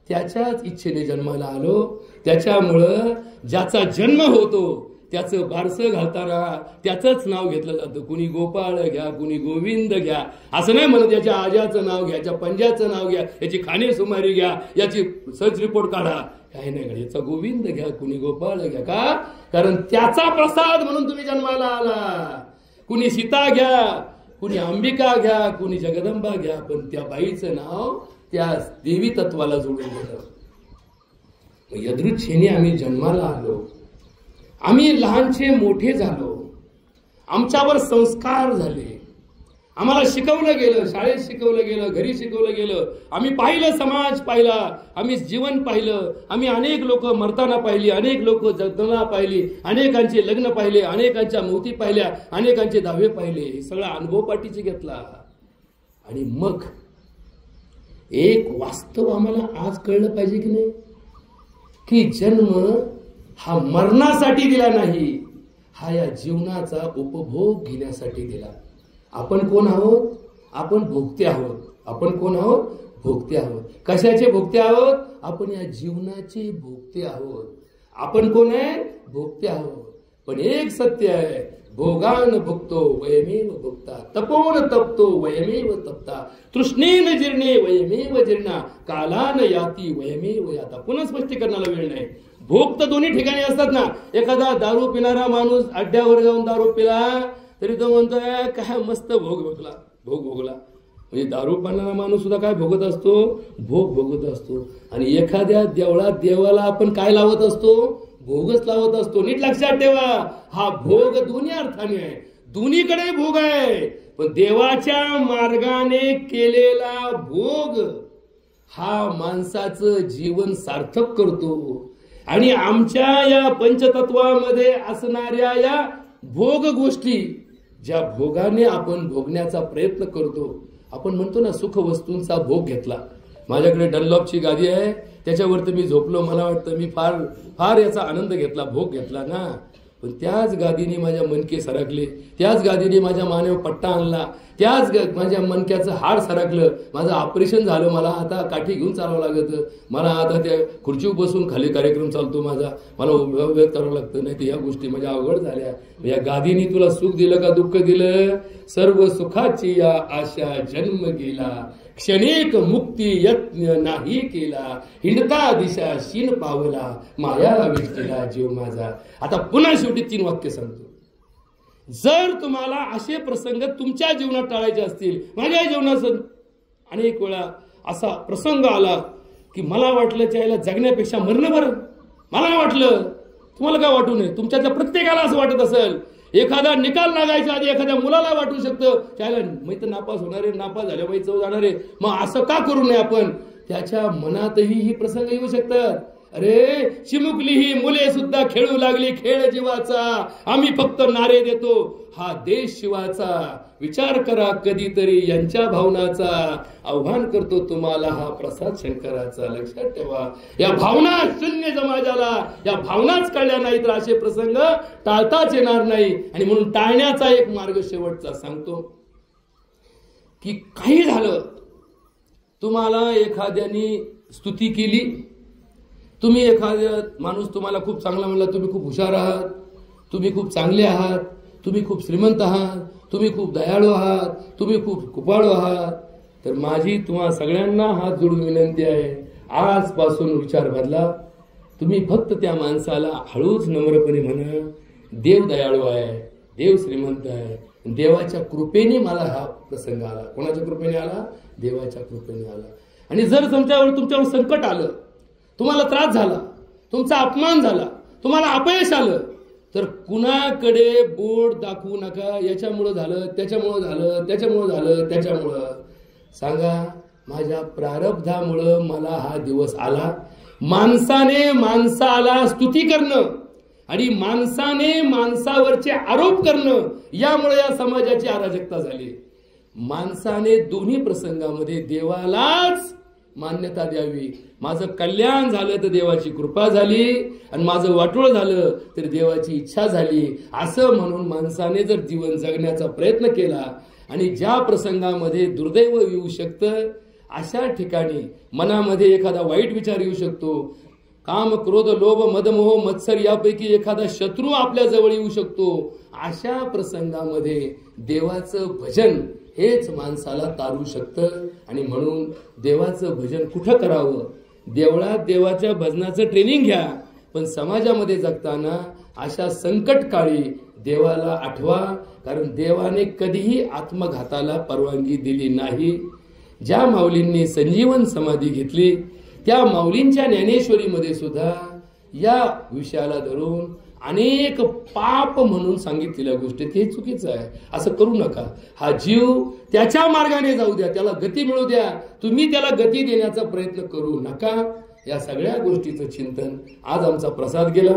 त्याच्याच इच्छेने जन्माला आलो. त्याच्यामुळं ज्याचा जन्म होतो त्याचं बारसं घालताना त्याचंच नाव घेतलं जातं. कुणी गोपाळ घ्या, कुणी गोविंद घ्या, असं नाही म्हणत याच्या आजाचं नाव घ्या, याच्या पंजाचं नाव घ्या, याची खाणे सुमारी घ्या, याची सर्च रिपोर्ट काढा, काही नाही घ्या. याचा गोविंद घ्या, कुणी गोपाळ घ्या. का? कारण त्याचा प्रसाद म्हणून तुम्ही जन्माला आला. कुणी सीता घ्या, कुणी अंबिका घ्या, कुणी जगदंबा घ्या, पण त्या बाईचं नाव त्या देवी तत्वाला जोडून गेलं. यदृच्छेने आम्ही जन्माला आलो, आम्ही लहानचे मोठे झालो, आमच्यावर संस्कार झाले, आम्हाला शिकवलं गेलं, शाळेत शिकवलं गेलं, घरी शिकवलं गेलं, आम्ही पाहिलं, समाज पाहिला, आम्ही जीवन पाहिलं, आम्ही अनेक लोक मरताना पाहिली, अनेक लोक जगताना पाहिली, अनेकांचे लग्न पाहिले, अनेकांच्या मौती पाहिल्या, अनेकांचे दावे पाहिले. हे सगळा अनुभव पाठीची घेतला. आणि मग एक वास्तव आम्हाला आज कळलं पाहिजे की नाही, की जन्म हा मरणासाठी दिला नाही, हा या जीवनाचा उपभोग घेण्यासाठी दिला. आपण कोण आहोत? आपण भोगते आहोत. आपण कोण आहोत? भोगते आहोत. कशाचे भोगते आहोत? आपण या जीवनाचे भोगते आहोत. आपण कोण आहे? भोगते आहोत. पण एक सत्य आहे, भोगान भुक्तो वयमेव भुक्ता, तपोन तपतो वयमेव तपता, तृष्णेन जीर्णे वयमेव जीर्णा, कालान याती वयमेव याता. पुन्हा स्पष्टीकरणाला वेळ नाही. भोग तर दोन्ही ठिकाणी असतात ना. एखादा दारू पिणारा माणूस अड्ड्यावर जाऊन दारू पिला तरी तो म्हणतोय काय मस्त भोग भोगला, भोग भोगला. म्हणजे दारू पिणारा माणूस सुद्धा काय भोगत असतो? भोग भोगत असतो. आणि एखाद्या देवळात देवाला आपण काय लावत असतो? भोगच लावत असतो. नीट लक्षात ठेवा, हा भोग दोन्ही अर्थाने आहे, दोन्हीकडे भोग आहे. पण देवाच्या मार्गाने केलेला भोग हा माणसाचं जीवन सार्थक करतो. आणि आमच्या या पंचतत्वामध्ये असणाऱ्या या भोग गोष्टी, ज्या भोगाने आपण भोगण्याचा प्रयत्न करतो, आपण म्हणतो ना सुख वस्तूंचा भोग घेतला. माझ्याकडे डनलॉपची गादी आहे, त्याच्यावरती मी झोपलो, मला वाटतं मी फार फार याचा आनंद घेतला, भोग घेतला ना. पण त्याच गादीने माझ्या मणके सरकले, त्याच गादीने माझ्या मानेवर पट्टा आणला, त्याच माझ्या मणक्याचं हाड सरकलं, माझं ऑपरेशन झालं, मला आता काठी घेऊन चालावं लागतं, मला आता त्या खुर्चीवर बसून खाली कार्यक्रम चालतो माझा, मला उभं करावं लागतं, नाही तर ह्या गोष्टी माझ्या अवघड झाल्या. या गादीने तुला सुख दिलं का दुःख दिलं? सर्व सुखाची या आशा जन्म गेला, क्षणिक मुक्ती यत्न नाही केला, हिंडता दिशा शीन पावला, माया विटला जीव माझा. आता पुन्हा शेवटी 3 वाक्य सांगतो. जर तुम्हाला असे प्रसंग तुमच्या जीवनात टाळायचे असतील, माझ्या जीवनात अनेक वेळा असा प्रसंग आला की मला वाटलं त्याला जगण्यापेक्षा मरणं बरं, मला नाही वाटलं, तुम्हाला काय वाटू नये, तुमच्यातल्या प्रत्येकाला असं वाटत असेल. एखादा निकाल लागायच्या आधी एखाद्या मुलाला वाटू शकतं त्याला मी तर नापास होणार आहे, नापास झाल्या माहिती चव जाणार आहे, मग असं का करू नये आपण. त्याच्या मनातही ही प्रसंग येऊ शकतात. अरे चिमुकली ही मुले सुद्धा खेळू लागली खेळ जीवाचा, आम्ही फक्त नारे देतो हा देश शिवाचा. विचार करा कधीतरी यांच्या भावनाचा, आव्हान करतो तुम्हाला हा प्रसाद शंकराचा. लक्षात ठेवा, या भावना शून्य समाजाला या भावनाच कळल्या नाही तर असे प्रसंग टाळताच येणार नाही. आणि म्हणून टाळण्याचा एक मार्ग शेवटचा सांगतो की काही झालं, तुम्हाला एखाद्याने स्तुती केली, तुम्ही एखाद्या माणूस तुम्हाला खूप चांगला म्हणला, तुम्ही खूप हुशार आहात, तुम्ही खूप चांगले आहात, तुम्ही खूप श्रीमंत आहात, तुम्ही खूप दयाळू आहात, तुम्ही खूप कृपाळू आहात, तर माझी तुम्हा सगळ्यांना हात जोडून विनंती आहे, आजपासून विचार बदला. तुम्ही फक्त त्या माणसाला हळूच नम्रपणे म्हणा, देव दयाळू आहे, देव श्रीमंत आहे, देवाच्या कृपेने मला हा प्रसंग आला. कोणाच्या कृपेने आला? देवाच्या कृपेने आला. आणि जर तुमच्यावर संकट आलं, तुम्हाला त्रास झाला, तुमचा अपमान झाला, तुम्हाला अपयश आलं, तर कुणाकडे बोट दाखवू नका. याच्यामुळं झालं, त्याच्यामुळं झालं, त्याच्यामुळं झालं, त्याच्यामुळं. सांगा माझ्या प्रारब्धामुळं मला हा दिवस आला. माणसाने माणसाला स्तुती करणं आणि माणसाने माणसावरचे आरोप करणं यामुळे या समाजाची अराजकता झाली. माणसाने दोन्ही प्रसंगामध्ये देवालाच मान्यता द्यावी. माझं कल्याण झालं तर देवाची कृपा झाली आणि माझं वाटोळ झालं तर देवाची इच्छा झाली, असं म्हणून माणसाने जर जीवन जगण्याचा प्रयत्न केला आणि ज्या प्रसंगामध्ये दुर्दैव येऊ शकतं अशा ठिकाणी मनामध्ये एखादा वाईट विचार येऊ शकतो, काम क्रोध लोभ मदमोह मत्सर यापैकी एखादा शत्रू आपल्या जवळ येऊ शकतो, अशा प्रसंगामध्ये देवाचं भजन हेच माणसाला तारू शकतं. आणि म्हणून देवाचं भजन कुठं करावं? देवळात देवाच्या भजनाचं ट्रेनिंग घ्या, पण समाजामध्ये जगताना अशा संकट काळी देवाला आठवा, कारण देवाने कधीही आत्मघाताला परवानगी दिली नाही. ज्या माऊलींनी संजीवन समाधी घेतली त्या माऊलींच्या ज्ञानेश्वरीमध्ये सुद्धा या विषयाला धरून अनेक पाप म्हणून सांगितलेल्या गोष्टी, हे चुकीचं आहे, असं करू नका. हा जीव त्याच्या मार्गाने जाऊ द्या, त्याला गती मिळू द्या, तुम्ही त्याला गती देण्याचा प्रयत्न करू नका. या सगळ्या गोष्टीचं चिंतन आज आमचा प्रसाद गेला.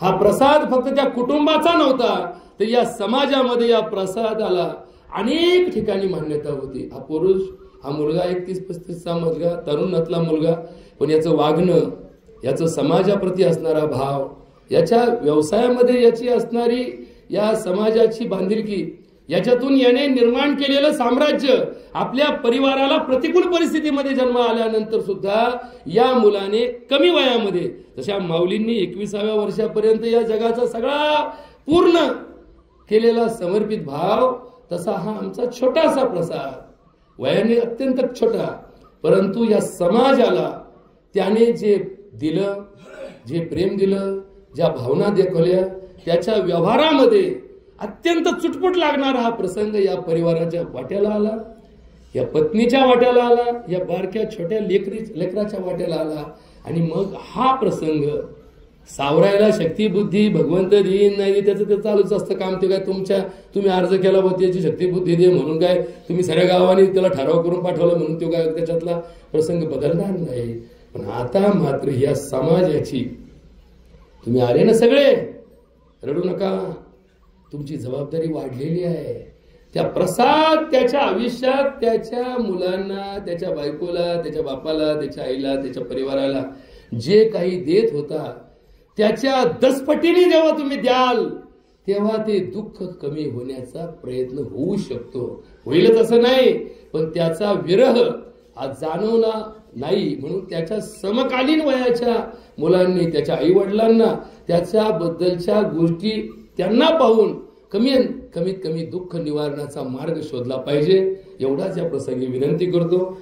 हा प्रसाद फक्त त्या कुटुंबाचा नव्हता, तर या समाजामध्ये या प्रसादाला अनेक ठिकाणी मान्यता होती. हा पुरुष, हा मुलगा 31-35चा मुलगा, तरुणातला मुलगा, पण याचं वागणं, याचं समाजाप्रती असणारा भाव, याच्या व्यवसायामध्ये याची असणारी या समाजाची बांधिलकी, याच्यातून याने निर्माण केलेलं साम्राज्य, आपल्या परिवाराला प्रतिकूल परिस्थितीमध्ये जन्म आल्यानंतर सुद्धा या मुलाने कमी वयामध्ये, जशा माऊलींनी 21व्या वर्षापर्यंत या जगाचा सगळा पूर्ण केलेला समर्पित भाव, तसा हा आमचा छोटासा प्रसाद, वयाने अत्यंत छोटा, परंतु या समाजाला त्याने जे दिलं, जे प्रेम दिलं, ज्या भावना दाखवल्या, त्याच्या व्यवहारामध्ये अत्यंत चुटपुट लागणारा हा प्रसंग या परिवाराच्या वाट्याला आला, या पत्नीच्या वाट्याला आला, या बारक्या छोट्या लेकराच्या वाट्याला आला. आणि मग हा प्रसंग सावरायला शक्ती बुद्धी भगवंत देईन नाही, त्याचं ते चालूच असतं काम. ते काय तुम्ही अर्ज केला होता त्याची शक्ती बुद्धी दे म्हणून काय तुम्ही सगळ्या गावाने त्याला ठराव करून पाठवला म्हणून तो काय त्याच्यातला प्रसंग बदलणार नाही. पण आता मात्र या समाजाची तुम्ही आले ना सगळे, रडू नका, तुमची जबाबदारी वाढलेली आहे. त्या प्रसाद त्याच्या आयुष्यात त्याच्या मुलांना, त्याच्या बायकोला, त्याच्या बापाला, त्याच्या आईला, त्याच्या परिवाराला जे काही देत होता त्याच्या 10 पटीने जेव्हा तुम्ही द्याल तेव्हा ते दुःख कमी होण्याचा प्रयत्न होऊ शकतो. होईलच असं नाही, पण त्याचा विरह आज जाणवला नाही. म्हणून त्याच्या समकालीन वयाच्या मुलांनी, त्याच्या आई वडिलांना त्याच्याबद्दलच्या गोष्टी त्यांना पाहून कमीत कमी दुःख निवारणाचा मार्ग शोधला पाहिजे. एवढाच या प्रसंगी विनंती करतो.